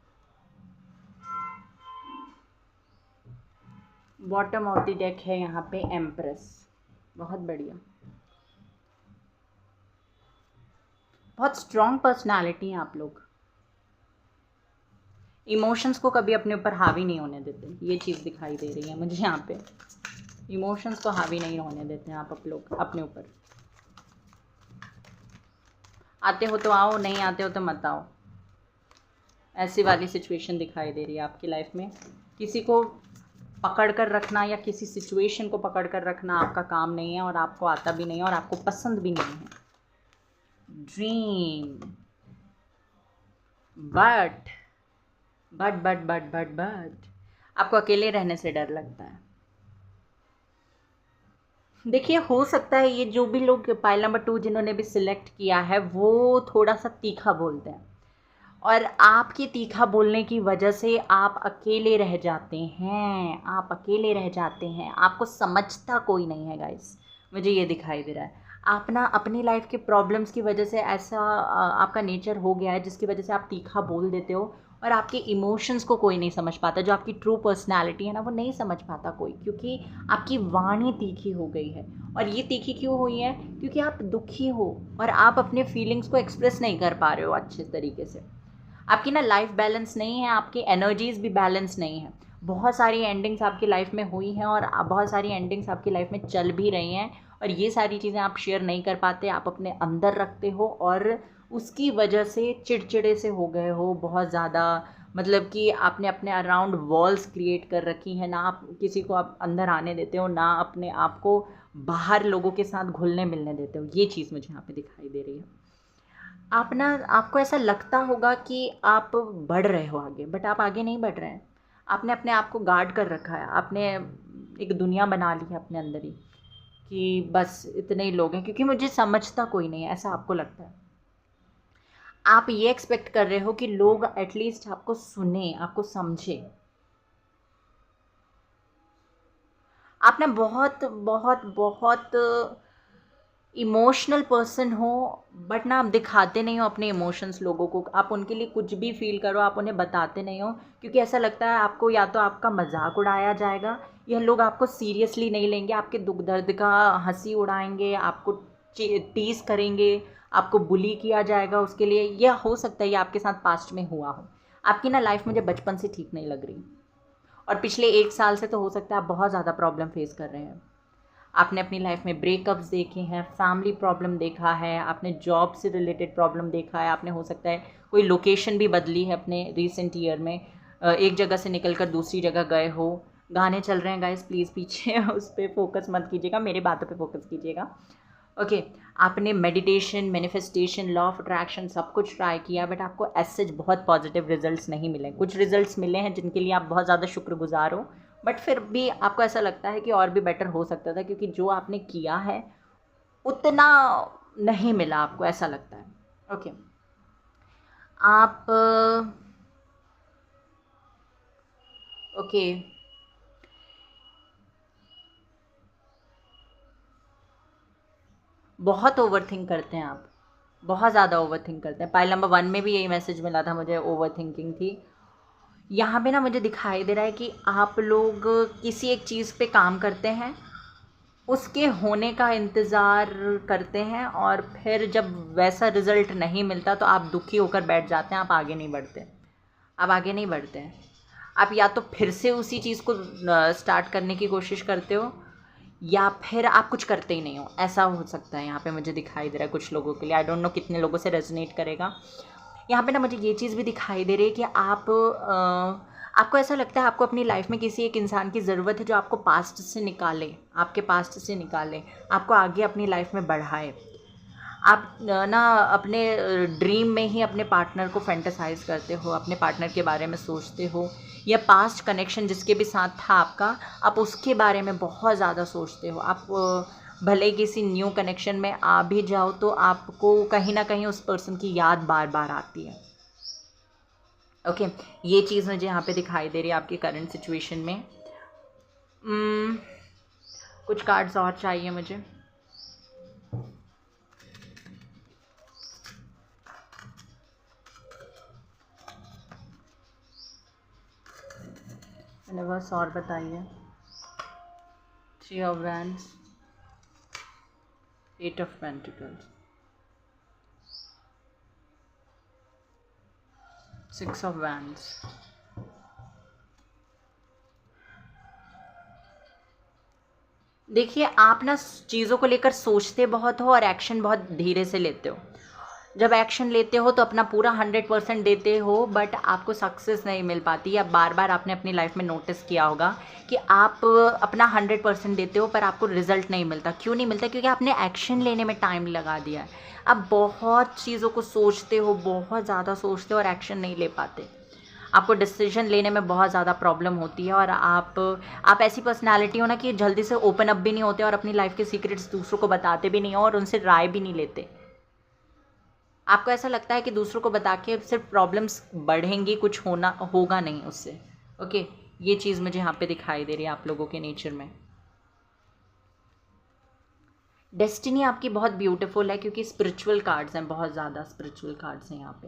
Bottom of the deck है यहाँ पे एम्प्रेस। बहुत बढ़िया, बहुत स्ट्रॉन्ग पर्सनालिटी हैं आप लोग। इमोशंस को कभी अपने ऊपर हावी नहीं होने देते, ये चीज़ दिखाई दे रही है मुझे यहाँ पे। इमोशंस को हावी नहीं होने देते हैं आप लोग अपने ऊपर। आते हो तो आओ, नहीं आते हो तो मत आओ, ऐसी वाली सिचुएशन दिखाई दे रही है आपकी लाइफ में। किसी को पकड़ कर रखना या किसी सिचुएशन को पकड़ कर रखना आपका काम नहीं है, और आपको आता भी नहीं है और आपको पसंद भी नहीं है। ड्रीम, बट आपको अकेले रहने से डर लगता है। देखिए, हो सकता है ये जो भी लोग पाइल नंबर 2 जिन्होंने भी सिलेक्ट किया है वो थोड़ा सा तीखा बोलते हैं, और आपके तीखा बोलने की वजह से आप अकेले रह जाते हैं, आप अकेले रह जाते हैं, आपको समझता कोई नहीं है गाइस। मुझे ये दिखाई दे रहा है आप ना अपनी लाइफ के प्रॉब्लम्स की वजह से ऐसा आपका नेचर हो गया है जिसकी वजह से आप तीखा बोल देते हो और आपके इमोशंस को कोई नहीं समझ पाता। जो आपकी ट्रू पर्सनैलिटी है ना वो नहीं समझ पाता कोई, क्योंकि आपकी वाणी तीखी हो गई है। और ये तीखी क्यों हुई है? क्योंकि आप दुखी हो और आप अपने फीलिंग्स को एक्सप्रेस नहीं कर पा रहे हो अच्छे तरीके से। आपकी ना लाइफ बैलेंस नहीं है, आपकी एनर्जीज़ भी बैलेंस नहीं है। बहुत सारी एंडिंग्स आपकी लाइफ में हुई हैं और बहुत सारी एंडिंग्स आपकी लाइफ में चल भी रही हैं, और ये सारी चीज़ें आप शेयर नहीं कर पाते, आप अपने अंदर रखते हो और उसकी वजह से चिड़चिड़े से हो गए हो बहुत ज़्यादा। मतलब कि आपने अपने अराउंड वॉल्स क्रिएट कर रखी हैं, ना आप किसी को आप अंदर आने देते हो, ना अपने आप को बाहर लोगों के साथ घुलने मिलने देते हो। ये चीज़ मुझे यहाँ पे दिखाई दे रही है। आप ना आपको ऐसा लगता होगा कि आप बढ़ रहे हो आगे, बट आप आगे नहीं बढ़ रहे हैं। आपने अपने आप को गार्ड कर रखा है, आपने एक दुनिया बना ली है अपने अंदर ही कि बस इतने ही लोग हैं, क्योंकि मुझे समझता कोई नहीं है, ऐसा आपको लगता है। आप ये एक्सपेक्ट कर रहे हो कि लोग एटलीस्ट आपको सुने, आपको समझे। आप ना बहुत बहुत बहुत इमोशनल पर्सन हो, बट ना आप दिखाते नहीं हो अपने इमोशंस लोगों को। आप उनके लिए कुछ भी फील करो आप उन्हें बताते नहीं हो, क्योंकि ऐसा लगता है आपको या तो आपका मजाक उड़ाया जाएगा या लोग आपको सीरियसली नहीं लेंगे, आपके दुख दर्द का हंसी उड़ाएंगे, आपको टीज करेंगे, आपको बुली किया जाएगा उसके लिए। यह हो सकता है ये आपके साथ पास्ट में हुआ हो। आपकी ना लाइफ मुझे बचपन से ठीक नहीं लग रही, और पिछले 1 साल से तो हो सकता है आप बहुत ज़्यादा प्रॉब्लम फेस कर रहे हैं। आपने अपनी लाइफ में ब्रेकअप्स देखे हैं, फैमिली प्रॉब्लम देखा है, आपने जॉब से रिलेटेड प्रॉब्लम देखा है, आपने हो सकता है कोई लोकेशन भी बदली है अपने रिसेंट ईयर में, एक जगह से निकलकर दूसरी जगह गए हो। गाने चल रहे हैं गाइस, प्लीज़ पीछे उस पर फोकस मत कीजिएगा, मेरी बातों पे फोकस कीजिएगा। ओके, आपने meditation, manifestation, law of attraction सब कुछ ट्राई किया, बट आपको ऐसे बहुत पॉजिटिव रिजल्ट्स नहीं मिले। कुछ रिजल्ट्स मिले हैं जिनके लिए आप बहुत ज़्यादा शुक्रगुजार हो, बट फिर भी आपको ऐसा लगता है कि और भी बेटर हो सकता था, क्योंकि जो आपने किया है उतना नहीं मिला आपको, ऐसा लगता है। ओके, आप ओके बहुत ओवरथिंक करते हैं आप, बहुत ज़्यादा ओवरथिंक करते हैं। पाइल नंबर 1 में भी यही मैसेज मिला था मुझे, ओवरथिंकिंग थी। यहाँ पे ना मुझे दिखाई दे रहा है कि आप लोग किसी एक चीज़ पे काम करते हैं, उसके होने का इंतज़ार करते हैं, और फिर जब वैसा रिज़ल्ट नहीं मिलता तो आप दुखी होकर बैठ जाते हैं, आप आगे नहीं बढ़ते, आप आगे नहीं बढ़ते हैं। आप या तो फिर से उसी चीज़ को स्टार्ट करने की कोशिश करते हो, या फिर आप कुछ करते ही नहीं हो। ऐसा हो सकता है यहाँ पे मुझे दिखाई दे रहा है कुछ लोगों के लिए। आई डोंट नो कितने लोगों से रेजोनेट करेगा। यहाँ पे ना मुझे ये चीज़ भी दिखाई दे रही है कि आपको ऐसा लगता है आपको अपनी लाइफ में किसी एक इंसान की ज़रूरत है जो आपको पास्ट से निकाले, आपके पास्ट से निकाले, आपको आगे अपनी लाइफ में बढ़ाए। आप ना अपने ड्रीम में ही अपने पार्टनर को फैंटेसाइज करते हो, अपने पार्टनर के बारे में सोचते हो, या पास्ट कनेक्शन जिसके भी साथ था आपका, आप उसके बारे में बहुत ज़्यादा सोचते हो। आप भले किसी न्यू कनेक्शन में आ भी जाओ तो आपको कहीं ना कहीं उस पर्सन की याद बार बार आती है। ओके, ये चीज़ मुझे यहाँ पे दिखाई दे रही है आपकी करंट सिचुएशन में। कुछ कार्ड्स और चाहिए मुझे। यूनिवर्स और बताइए। 3 of wands, 8 of pentacles, 6 of wands. देखिए, आप ना चीज़ों को लेकर सोचते बहुत हो और एक्शन बहुत धीरे से लेते हो। जब एक्शन लेते हो तो अपना पूरा 100% देते हो, बट आपको सक्सेस नहीं मिल पाती। या बार बार आपने अपनी लाइफ में नोटिस किया होगा कि आप अपना 100% देते हो पर आपको रिजल्ट नहीं मिलता। क्यों नहीं मिलता? क्योंकि आपने एक्शन लेने में टाइम लगा दिया है। आप बहुत चीज़ों को सोचते हो, बहुत ज़्यादा सोचते हो और एक्शन नहीं ले पाते। आपको डिसीजन लेने में बहुत ज़्यादा प्रॉब्लम होती है, और आप ऐसी पर्सनालिटी हो ना कि जल्दी से ओपन अप भी नहीं होते और अपनी लाइफ के सीक्रेट्स दूसरों को बताते भी नहीं हो और उनसे राय भी नहीं लेते। आपको ऐसा लगता है कि दूसरों को बता के सिर्फ प्रॉब्लम्स बढ़ेंगी, कुछ होगा नहीं उससे। ओके, ये चीज़ मुझे यहाँ पे दिखाई दे रही है आप लोगों के नेचर में। डेस्टिनी आपकी बहुत ब्यूटीफुल है क्योंकि स्पिरिचुअल कार्ड्स हैं, बहुत ज़्यादा स्पिरिचुअल कार्ड्स हैं यहाँ पे।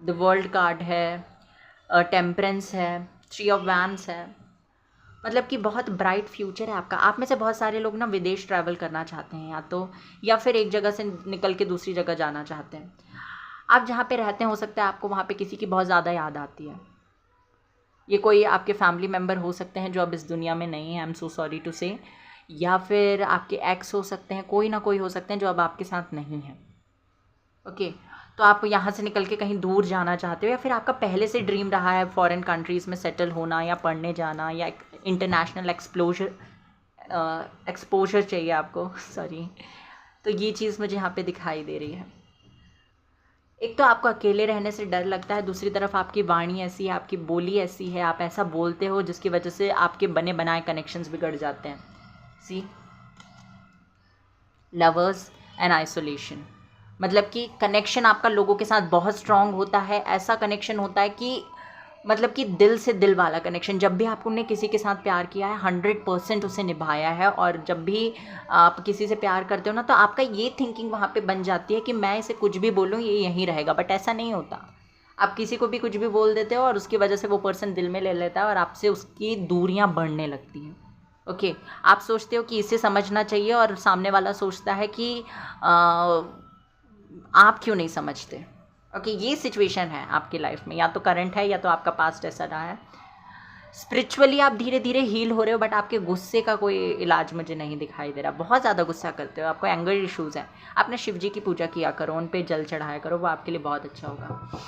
द वर्ल्ड कार्ड है, टेम्परेंस है, थ्री ऑफ वैंड्स है, मतलब कि बहुत ब्राइट फ्यूचर है आपका। आप में से बहुत सारे लोग ना विदेश ट्रैवल करना चाहते हैं या फिर एक जगह से निकल के दूसरी जगह जाना चाहते हैं। आप जहाँ पे रहते हैं हो सकता है आपको वहाँ पे किसी की बहुत ज़्यादा याद आती है। ये कोई आपके फैमिली मेम्बर हो सकते हैं जो अब इस दुनिया में नहीं है, I am so sorry to say, या फिर आपके एक्स हो सकते हैं, कोई ना कोई हो सकते हैं जो अब आपके साथ नहीं है। ओके, तो आप यहाँ से निकल के कहीं दूर जाना चाहते हो, या फिर आपका पहले से ड्रीम रहा है फॉरेन कंट्रीज़ में सेटल होना या पढ़ने जाना या इंटरनेशनल एक्सपोजर चाहिए आपको सॉरी। तो ये चीज़ मुझे यहाँ पे दिखाई दे रही है। एक तो आपको अकेले रहने से डर लगता है, दूसरी तरफ आपकी वाणी ऐसी है, आपकी बोली ऐसी है, आप ऐसा बोलते हो जिसकी वजह से आपके बने बनाए कनेक्शंस बिगड़ जाते हैं। सी, लवर्स एंड आइसोलेशन, मतलब कि कनेक्शन आपका लोगों के साथ बहुत स्ट्रांग होता है। ऐसा कनेक्शन होता है कि मतलब कि दिल से दिल वाला कनेक्शन। जब भी आपने किसी के साथ प्यार किया है 100% उसे निभाया है, और जब भी आप किसी से प्यार करते हो ना तो आपका ये थिंकिंग वहाँ पे बन जाती है कि मैं इसे कुछ भी बोलूँ ये यहीं रहेगा, बट ऐसा नहीं होता। आप किसी को भी कुछ भी बोल देते हो और उसकी वजह से वो पर्सन दिल में ले लेता है और आपसे उसकी दूरियाँ बढ़ने लगती हैं। ओके, आप सोचते हो कि इसे समझना चाहिए और सामने वाला सोचता है कि आप क्यों नहीं समझते। ओके, ये सिचुएशन है आपकी लाइफ में, या तो करंट है या तो आपका पास्ट ऐसा रहा है। स्पिरिचुअली आप धीरे धीरे हील हो रहे हो, बट आपके गुस्से का कोई इलाज मुझे नहीं दिखाई दे रहा। बहुत ज़्यादा गुस्सा करते हो, आपको एंगर इश्यूज़ हैं। आपने शिव जी की पूजा किया करो, उन पे जल चढ़ाया करो, वो आपके लिए बहुत अच्छा होगा।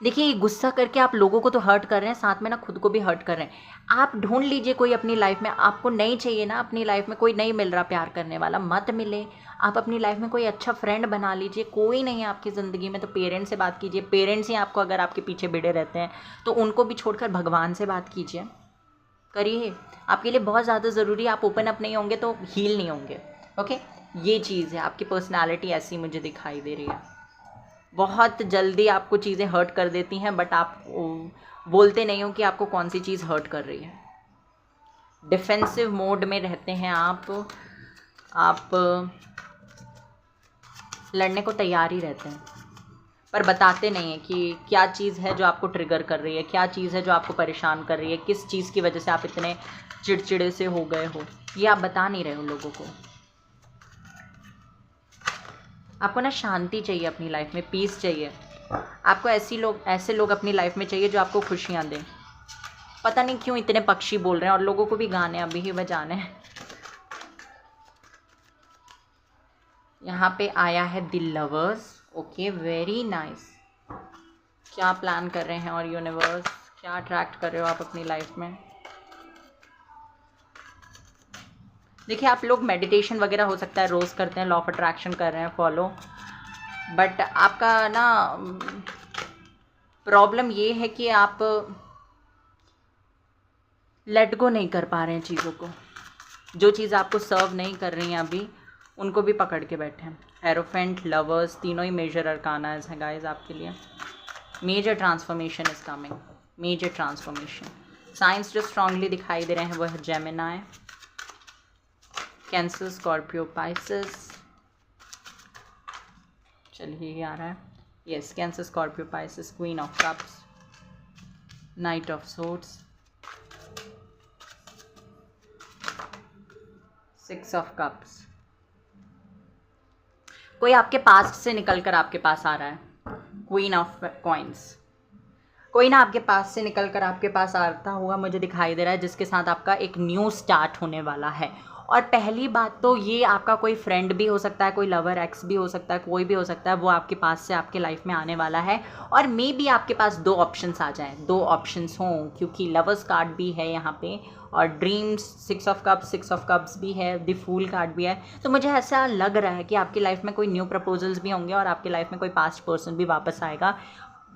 देखिए, गुस्सा करके आप लोगों को तो हर्ट कर रहे हैं, साथ में ना खुद को भी हर्ट कर रहे हैं। आप ढूंढ लीजिए कोई अपनी लाइफ में, आपको नहीं चाहिए ना अपनी लाइफ में कोई नहीं मिल रहा प्यार करने वाला, मत मिले। आप अपनी लाइफ में कोई अच्छा फ्रेंड बना लीजिए, कोई नहीं है आपकी ज़िंदगी में तो पेरेंट्स से बात कीजिए। पेरेंट्स ही आपको अगर आपके पीछे भिड़े रहते हैं तो उनको भी छोड़कर भगवान से बात कीजिए, करिए। आपके लिए बहुत ज़्यादा ज़रूरी है। आप ओपन अप नहीं होंगे तो हील नहीं होंगे। ओके, ये चीज़ है, आपकी पर्सनैलिटी ऐसी मुझे दिखाई दे रही है। बहुत जल्दी आपको चीज़ें हर्ट कर देती हैं, बट आप बोलते नहीं हो कि आपको कौन सी चीज़ हर्ट कर रही है। डिफेंसिव मोड में रहते हैं आप लड़ने को तैयार ही रहते हैं, पर बताते नहीं हैं कि क्या चीज़ है जो आपको ट्रिगर कर रही है, क्या चीज़ है जो आपको परेशान कर रही है, किस चीज़ की वजह से आप इतने चिड़चिड़े से हो गए हो, ये आप बता नहीं रहे हो लोगों को। आपको ना शांति चाहिए अपनी लाइफ में, पीस चाहिए। आपको ऐसे लोग अपनी लाइफ में चाहिए जो आपको खुशियाँ दें। पता नहीं क्यों इतने पक्षी बोल रहे हैं, और लोगों को भी गाने अभी ही बजाने हैं। यहाँ पे आया है the lovers. Okay, very nice. क्या प्लान कर रहे हैं और यूनिवर्स क्या अट्रैक्ट कर रहे हो आप अपनी लाइफ में? देखिए, आप लोग मेडिटेशन वगैरह हो सकता है रोज़ करते हैं, लॉ ऑफ अट्रैक्शन कर रहे हैं फॉलो, बट आपका ना प्रॉब्लम ये है कि आप लेट गो नहीं कर पा रहे हैं चीज़ों को। जो चीज़ आपको सर्व नहीं कर रही हैं अभी, उनको भी पकड़ के बैठे हैं। एरोफेंट, लवर्स, तीनों ही मेजर अरकाना है गाइस आपके लिए। Major transformation is coming, major transformation. Signs जो स्ट्रांगली दिखाई दे रहे हैं वो है जेमिनाई, कैंसर, स्कॉर्पियो, पाइसेस। चलिए ये आ रहा है, yes, cancer, Scorpio, Pisces, queen of cups, night of swords, six of cups. कोई आपके पास्ट से निकल कर आपके पास आ रहा है, क्वीन ऑफ कॉइन्स। कोई ना आपके पास से निकल कर आपके पास आता हुआ मुझे दिखाई दे रहा है, जिसके साथ आपका एक न्यू स्टार्ट होने वाला है। और पहली बात तो ये आपका कोई फ्रेंड भी हो सकता है, कोई लवर, एक्स भी हो सकता है, कोई भी हो सकता है, वो आपके पास से आपके लाइफ में आने वाला है। और मे बी आपके पास दो ऑप्शंस आ जाएं, दो ऑप्शंस हों, क्योंकि लवर्स कार्ड भी है यहाँ पे और ड्रीम्स, सिक्स ऑफ कप्स भी है, द फूल कार्ड भी है। तो मुझे ऐसा लग रहा है कि आपकी लाइफ में कोई न्यू प्रपोजल्स भी होंगे और आपकी लाइफ में कोई पास्ट पर्सन भी वापस आएगा।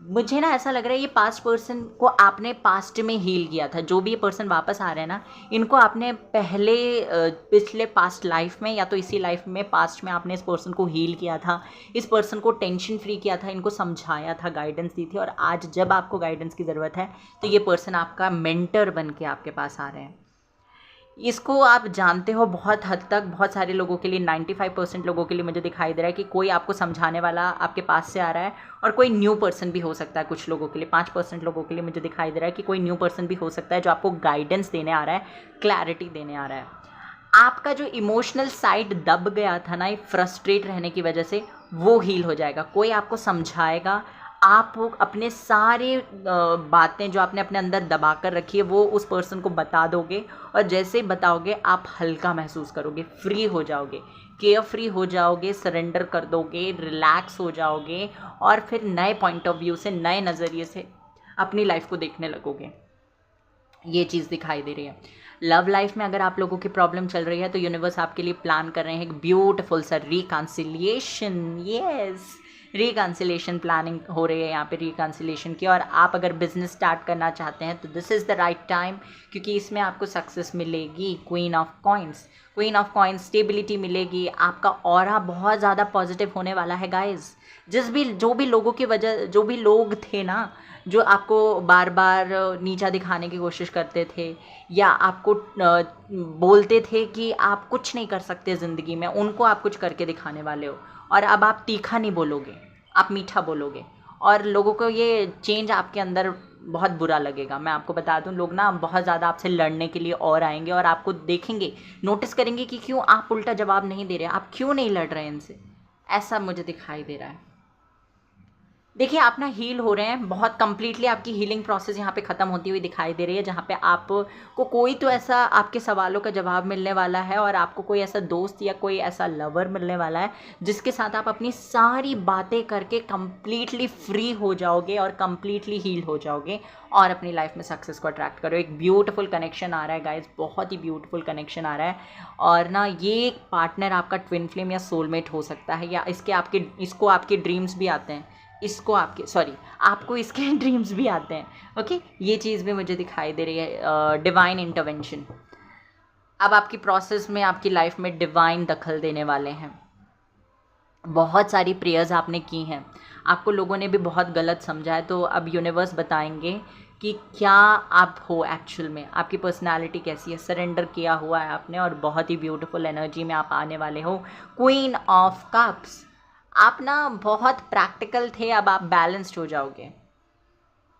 मुझे ना ऐसा लग रहा है ये पास्ट पर्सन को आपने पास्ट में हील किया था। जो भी ये पर्सन वापस आ रहे हैं ना, इनको आपने पहले पिछले पास्ट लाइफ में या तो इसी लाइफ में पास्ट में आपने इस पर्सन को हील किया था, इस पर्सन को टेंशन फ्री किया था, इनको समझाया था, गाइडेंस दी थी, और आज जब आपको गाइडेंस की ज़रूरत है तो ये पर्सन आपका मेंटर बन के आपके पास आ रहे हैं। इसको आप जानते हो बहुत हद तक, बहुत सारे लोगों के लिए, 95% लोगों के लिए मुझे दिखाई दे रहा है कि कोई आपको समझाने वाला आपके पास से आ रहा है, और कोई न्यू पर्सन भी हो सकता है। कुछ लोगों के लिए, 5% लोगों के लिए मुझे दिखाई दे रहा है कि कोई न्यू पर्सन भी हो सकता है जो आपको गाइडेंस देने आ रहा है, क्लैरिटी देने आ रहा है। आपका जो इमोशनल साइड दब गया था ना, फ्रस्ट्रेट रहने की वजह से, वो हील हो जाएगा। कोई आपको समझाएगा, आप अपने सारे बातें जो आपने अपने अंदर दबा कर रखी है वो उस पर्सन को बता दोगे, और जैसे ही बताओगे आप हल्का महसूस करोगे, फ्री हो जाओगे, केयर फ्री हो जाओगे, सरेंडर कर दोगे, रिलैक्स हो जाओगे, और फिर नए पॉइंट ऑफ व्यू से, नए नज़रिए से अपनी लाइफ को देखने लगोगे। ये चीज़ दिखाई दे रही है। लव लाइफ में अगर आप लोगों की प्रॉब्लम चल रही है तो यूनिवर्स आपके लिए प्लान कर रहे हैं एक ब्यूटीफुल सा रिकन्सिलिएशन। यस, रिकन्सिलेशन प्लानिंग हो रही है यहाँ पे, रिकन्सिलेशन की। और आप अगर बिजनेस स्टार्ट करना चाहते हैं तो this is the right time, क्योंकि इसमें आपको सक्सेस मिलेगी। Queen of coins, queen of coins, stability मिलेगी, आपका ऑरा बहुत ज़्यादा पॉजिटिव होने वाला है गाइज। जो भी लोगों की वजह, जो भी लोग थे ना जो आपको बार बार नीचा दिखाने की कोशिश करते थे, या आपको बोलते थे कि आप कुछ नहीं कर सकते ज़िंदगी में, उनको आप कुछ करके दिखाने वाले हो। और अब आप तीखा नहीं बोलोगे, आप मीठा बोलोगे, और लोगों को ये चेंज आपके अंदर बहुत बुरा लगेगा। मैं आपको बता दूं, लोग ना बहुत ज़्यादा आपसे लड़ने के लिए और आएंगे, और आपको देखेंगे, नोटिस करेंगे कि क्यों आप उल्टा जवाब नहीं दे रहे, आप क्यों नहीं लड़ रहे इनसे। ऐसा मुझे दिखाई दे रहा है। देखिए, आप ना हील हो रहे हैं बहुत कंप्लीटली, आपकी हीलिंग प्रोसेस यहाँ पे ख़त्म होती हुई दिखाई दे रही है, जहाँ पे आपको कोई तो ऐसा आपके सवालों का जवाब मिलने वाला है, और आपको कोई ऐसा दोस्त या कोई ऐसा लवर मिलने वाला है जिसके साथ आप अपनी सारी बातें करके कंप्लीटली फ्री हो जाओगे और कंप्लीटली हील हो जाओगे, और अपनी लाइफ में सक्सेस को अट्रैक्ट करो। एक ब्यूटीफुल कनेक्शन आ रहा है गाइज, बहुत ही ब्यूटीफुल कनेक्शन आ रहा है। और ना ये पार्टनर आपका ट्विन फ्लेम या सोलमेट हो सकता है, या इसको आपके ड्रीम्स भी आते हैं, आपको इसके ड्रीम्स भी आते हैं। ओके, ये चीज़ भी मुझे दिखाई दे रही है, डिवाइन इंटरवेंशन। अब आपकी प्रोसेस में, आपकी लाइफ में डिवाइन दखल देने वाले हैं। बहुत सारी प्रेयर्स आपने की हैं, आपको लोगों ने भी बहुत गलत समझा है, तो अब यूनिवर्स बताएंगे कि क्या आप हो एक्चुअल में, आपकी पर्सनालिटी कैसी है। सरेंडर किया हुआ है आपने, और बहुत ही ब्यूटीफुल एनर्जी में आप आने वाले हो। क्वीन ऑफ कप्स, आप ना बहुत प्रैक्टिकल थे, अब आप बैलेंस्ड हो जाओगे।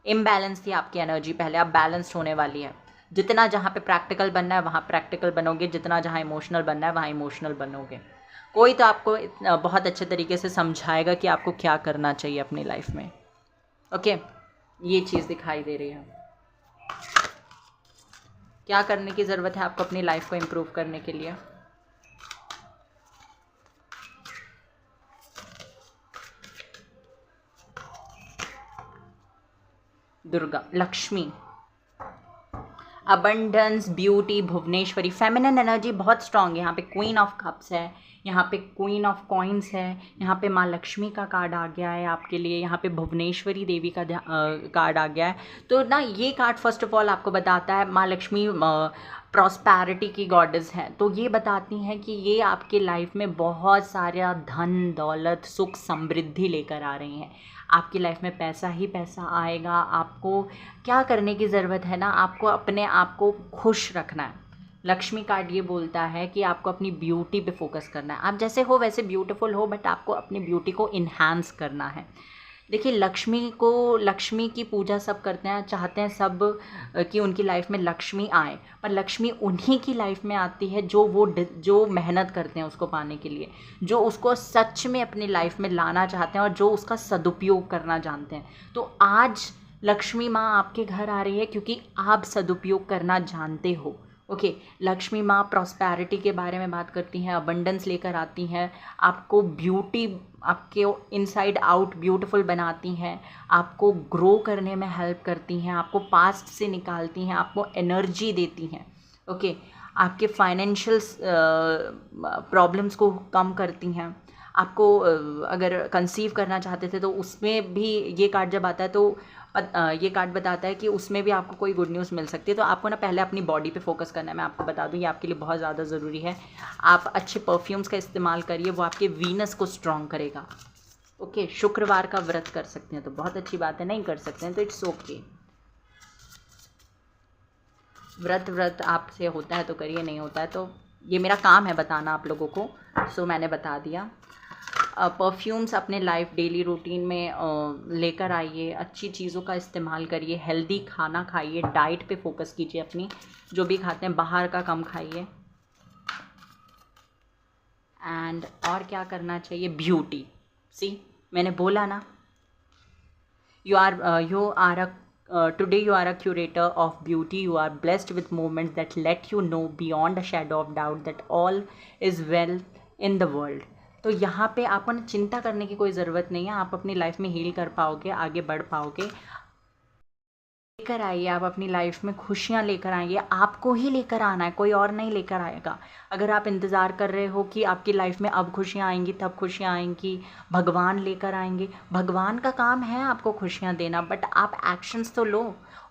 इम्बैलेंस थी आपकी एनर्जी पहले, अब बैलेंस्ड होने वाली है। जितना जहाँ पे प्रैक्टिकल बनना है वहाँ प्रैक्टिकल बनोगे, जितना जहाँ इमोशनल बनना है वहाँ इमोशनल बनोगे। कोई तो आपको बहुत अच्छे तरीके से समझाएगा कि आपको क्या करना चाहिए अपनी लाइफ में। ओके, ये चीज़ दिखाई दे रही है। क्या करने की ज़रूरत है आपको अपनी लाइफ को इम्प्रूव करने के लिए? Durga, Lakshmi, abundance, beauty, Bhuvaneshwari, feminine energy बहुत स्ट्रांग है। यहाँ पे क्वीन ऑफ कप्स है, यहाँ पे क्वीन ऑफ कॉइन्स है, यहाँ पे माँ लक्ष्मी का कार्ड आ गया है आपके लिए, यहाँ पे भुवनेश्वरी देवी का कार्ड आ गया है। तो ना ये कार्ड फर्स्ट ऑफ ऑल आपको बताता है माँ लक्ष्मी प्रॉस्पैरिटी की गॉडेस हैं, तो ये बताती हैं कि ये आपके लाइफ में बहुत सारा धन दौलत सुख समृद्धि लेकर आ रही हैं। आपकी लाइफ में पैसा ही पैसा आएगा। आपको क्या करने की ज़रूरत है ना, आपको अपने आप को खुश रखना है। लक्ष्मी कार्ड ये बोलता है कि आपको अपनी ब्यूटी पे फोकस करना है। आप जैसे हो वैसे ब्यूटीफुल हो, बट आपको अपनी ब्यूटी को इन्हांस करना है। देखिए, लक्ष्मी की पूजा सब करते हैं, चाहते हैं सब कि उनकी लाइफ में लक्ष्मी आए, पर लक्ष्मी उन्हीं की लाइफ में आती है जो मेहनत करते हैं उसको पाने के लिए, जो उसको सच में अपनी लाइफ में लाना चाहते हैं और जो उसका सदुपयोग करना जानते हैं। तो आज लक्ष्मी माँ आपके घर आ रही है क्योंकि आप सदुपयोग करना जानते हो। ओके, लक्ष्मी माँ प्रॉस्पैरिटी के बारे में बात करती हैं, अबंडेंस लेकर आती हैं, आपको ब्यूटी, आपके इनसाइड आउट ब्यूटीफुल बनाती हैं, आपको ग्रो करने में हेल्प करती हैं, आपको पास्ट से निकालती हैं, आपको एनर्जी देती हैं। ओके, आपके फाइनेंशियल प्रॉब्लम्स को कम करती हैं, आपको अगर कंसीव करना चाहते थे तो उसमें भी ये कार्ड जब आता है तो ये कार्ड बताता है कि उसमें भी आपको कोई गुड न्यूज़ मिल सकती है। तो आपको ना पहले अपनी बॉडी पे फोकस करना है। मैं आपको बता दूं ये आपके लिए बहुत ज़्यादा ज़रूरी है। आप अच्छे परफ्यूम्स का इस्तेमाल करिए, वो आपके वीनस को स्ट्रॉन्ग करेगा। ओके, शुक्रवार का व्रत कर सकते हैं तो बहुत अच्छी बात है, नहीं कर सकते हैं तो इट्स ओके। व्रत आपसे होता है तो करिए, नहीं होता है तो ये मेरा काम है बताना आप लोगों को, सो मैंने बता दिया। परफ्यूम्स अपने लाइफ डेली रूटीन में लेकर आइए, अच्छी चीज़ों का इस्तेमाल करिए, हेल्दी खाना खाइए, डाइट पे फोकस कीजिए अपनी, जो भी खाते हैं बाहर का कम खाइए। एंड और क्या करना चाहिए, ब्यूटी। सी मैंने बोला ना, you are today you are a curator of beauty. You are blessed with moments that let you know beyond a shadow of doubt that all is well in the world. तो यहाँ पे आपको ना चिंता करने की कोई ज़रूरत नहीं है। आप अपनी लाइफ में हील कर पाओगे, आगे बढ़ पाओगे। लेकर आइए, आप अपनी लाइफ में खुशियाँ लेकर आइए। आपको ही लेकर आना है, कोई और नहीं लेकर आएगा। अगर आप इंतज़ार कर रहे हो कि आपकी लाइफ में अब खुशियाँ आएंगी तब खुशियाँ आएंगी, भगवान लेकर आएंगे, भगवान का काम है आपको खुशियाँ देना, बट आप एक्शंस तो लो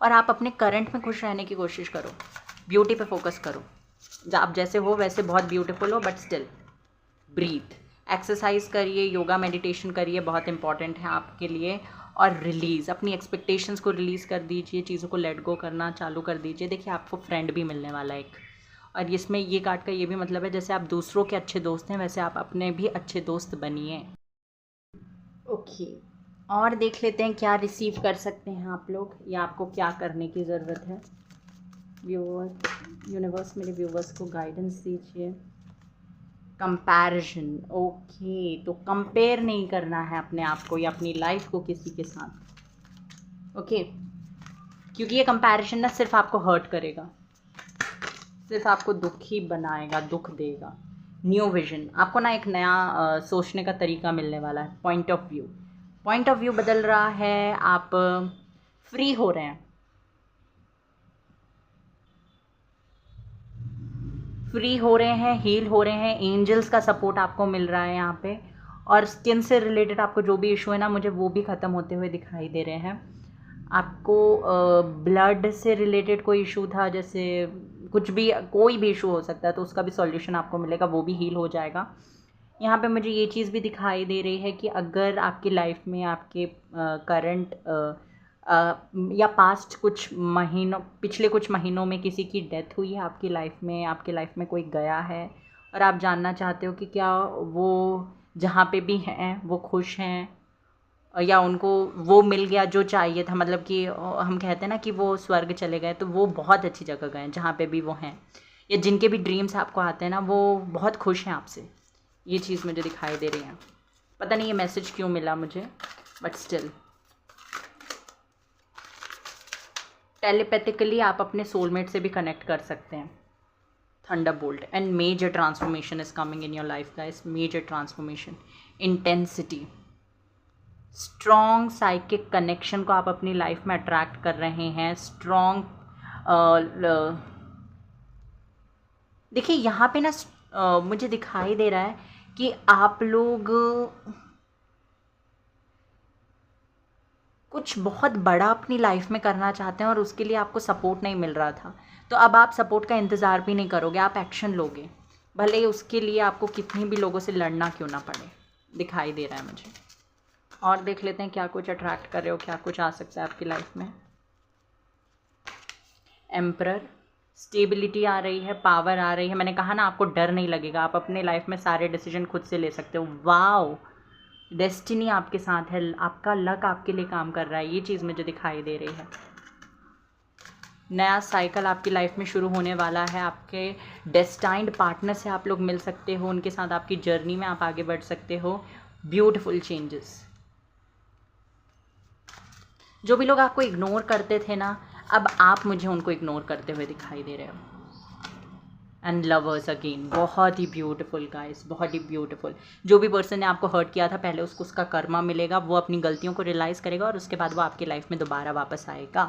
और आप अपने करंट में खुश रहने की कोशिश करो। ब्यूटी पे फोकस करो। आप जैसे हो वैसे बहुत ब्यूटीफुल हो, बट स्टिल ब्रीथ। एक्सरसाइज करिए, योगा मेडिटेशन करिए, बहुत इंपॉर्टेंट है आपके लिए। और रिलीज़, अपनी एक्सपेक्टेशंस को रिलीज़ कर दीजिए, चीज़ों को लेट गो करना चालू कर दीजिए। देखिए आपको फ्रेंड भी मिलने वाला है एक, और इसमें ये कार्ड का ये भी मतलब है जैसे आप दूसरों के अच्छे दोस्त हैं वैसे आप अपने भी अच्छे दोस्त बनिए। ओके, और देख लेते हैं क्या रिसीव कर सकते हैं आप लोग, या आपको क्या करने की ज़रूरत है। व्यूअर्स, यूनिवर्स मेरे व्यूअर्स को गाइडेंस दीजिए। कंपैरिजन, ओके, तो कंपेयर नहीं करना है अपने आप को या अपनी लाइफ को किसी के साथ। ओके, क्योंकि ये कंपैरिजन ना सिर्फ आपको हर्ट करेगा, सिर्फ आपको दुखी बनाएगा, दुख देगा। न्यू विजन, आपको ना एक नया सोचने का तरीका मिलने वाला है। पॉइंट ऑफ व्यू बदल रहा है, आप फ्री हो रहे हैं, फ्री हो रहे हैं, हील हो रहे हैं। एंजल्स का सपोर्ट आपको मिल रहा है यहाँ पे, और स्किन से रिलेटेड आपको जो भी इशू है ना, मुझे वो भी ख़त्म होते हुए दिखाई दे रहे हैं। आपको ब्लड से रिलेटेड कोई इशू था, जैसे कुछ भी, कोई भी इशू हो सकता है, तो उसका भी सॉल्यूशन आपको मिलेगा, वो भी हील हो जाएगा। यहाँ पे मुझे ये चीज़ भी दिखाई दे रही है कि अगर आपकी लाइफ में आपके करंट या पास्ट कुछ महीनों, पिछले कुछ महीनों में किसी की डेथ हुई है आपकी लाइफ में कोई गया है, और आप जानना चाहते हो कि क्या वो जहाँ पे भी हैं वो खुश हैं, या उनको वो मिल गया जो चाहिए था। मतलब कि हम कहते हैं ना कि वो स्वर्ग चले गए, तो वो बहुत अच्छी जगह गए जहाँ पे भी वो हैं, या जिनके भी ड्रीम्स आपको आते हैं ना, वो बहुत खुश हैं आपसे। ये चीज़ मुझे दिखाई दे रही है। पता नहीं ये मैसेज क्यों मिला मुझे, बट स्टिल टेलीपैथिकली आप अपने सोलमेट से भी कनेक्ट कर सकते हैं। Thunderbolt, and major transformation is coming in your life guys. Major transformation, intensity, strong psychic connection को आप अपनी लाइफ में अट्रैक्ट कर रहे हैं। स्ट्रॉन्ग, देखिए यहाँ पे ना मुझे दिखाई दे रहा है कि आप लोग कुछ बहुत बड़ा अपनी लाइफ में करना चाहते हैं और उसके लिए आपको सपोर्ट नहीं मिल रहा था, तो अब आप सपोर्ट का इंतज़ार भी नहीं करोगे, आप एक्शन लोगे, भले ही उसके लिए आपको कितने भी लोगों से लड़ना क्यों ना पड़े। दिखाई दे रहा है मुझे। और देख लेते हैं क्या कुछ अट्रैक्ट कर रहे हो, क्या कुछ आ सकता है आपकी लाइफ में। एम्परर, स्टेबिलिटी आ रही है, पावर आ रही है। मैंने कहा ना आपको डर नहीं लगेगा, आप अपने लाइफ में सारे डिसीजन खुद से ले सकते हो। वाओ, डेस्टिनी आपके साथ है, आपका लक आपके लिए काम कर रहा है, ये चीज़ मुझे दिखाई दे रही है। नया साइकिल आपकी लाइफ में शुरू होने वाला है। आपके डेस्टाइंड पार्टनर से आप लोग मिल सकते हो, उनके साथ आपकी जर्नी में आप आगे बढ़ सकते हो। Beautiful changes. जो भी लोग आपको इग्नोर करते थे ना, अब आप मुझे उनको इग्नोर करते हुए दिखाई दे रहे हो। एंड लवर्स अगेन, बहुत ही ब्यूटीफुल गाइस, बहुत ही ब्यूटीफुल। जो भी पर्सन ने आपको हर्ट किया था पहले, उसको उसका कर्मा मिलेगा, वो अपनी गलतियों को रियलाइज़ करेगा और उसके बाद वो आपकी लाइफ में दोबारा वापस आएगा।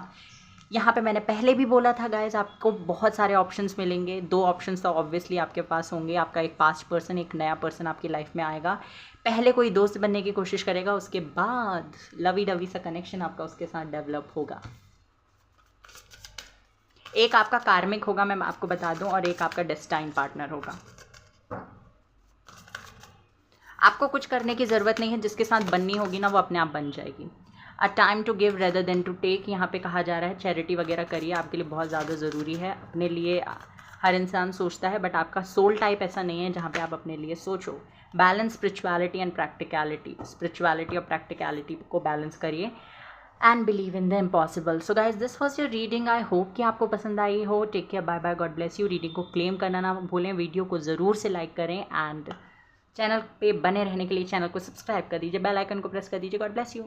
यहाँ पे मैंने पहले भी बोला था गाइज, आपको बहुत सारे ऑप्शंस मिलेंगे। 2 ऑप्शंस तो ऑब्वियसली आपके पास होंगे, आपका एक पास्ट पर्सन, एक नया पर्सन आपकी लाइफ में आएगा। पहले कोई दोस्त बनने की कोशिश करेगा, उसके बाद लवी डवी सा कनेक्शन आपका उसके साथ डेवलप होगा। एक आपका कार्मिक होगा, मैं आपको बता दूं, और एक आपका डेस्टाइन पार्टनर होगा। आपको कुछ करने की ज़रूरत नहीं है, जिसके साथ बननी होगी ना वो अपने आप बन जाएगी। A time to give rather than to take, यहाँ पे कहा जा रहा है चैरिटी वगैरह करिए, आपके लिए बहुत ज़्यादा ज़रूरी है। अपने लिए हर इंसान सोचता है, बट आपका सोल टाइप ऐसा नहीं है जहाँ पे आप अपने लिए सोचो। Balance spirituality and practicality, spirituality और प्रैक्टिकलिटी को बैलेंस करिए and believe in the impossible. So guys, this was your reading. I hope कि आपको पसंद आई हो। Take care, bye bye, God bless you. Reading को क्लेम करना ना भूलें, वीडियो को ज़रूर से लाइक करें एंड चैनल पे बने रहने के लिए चैनल को सब्सक्राइब कर दीजिए, बेल आइकन को प्रेस कर दीजिए। God bless you.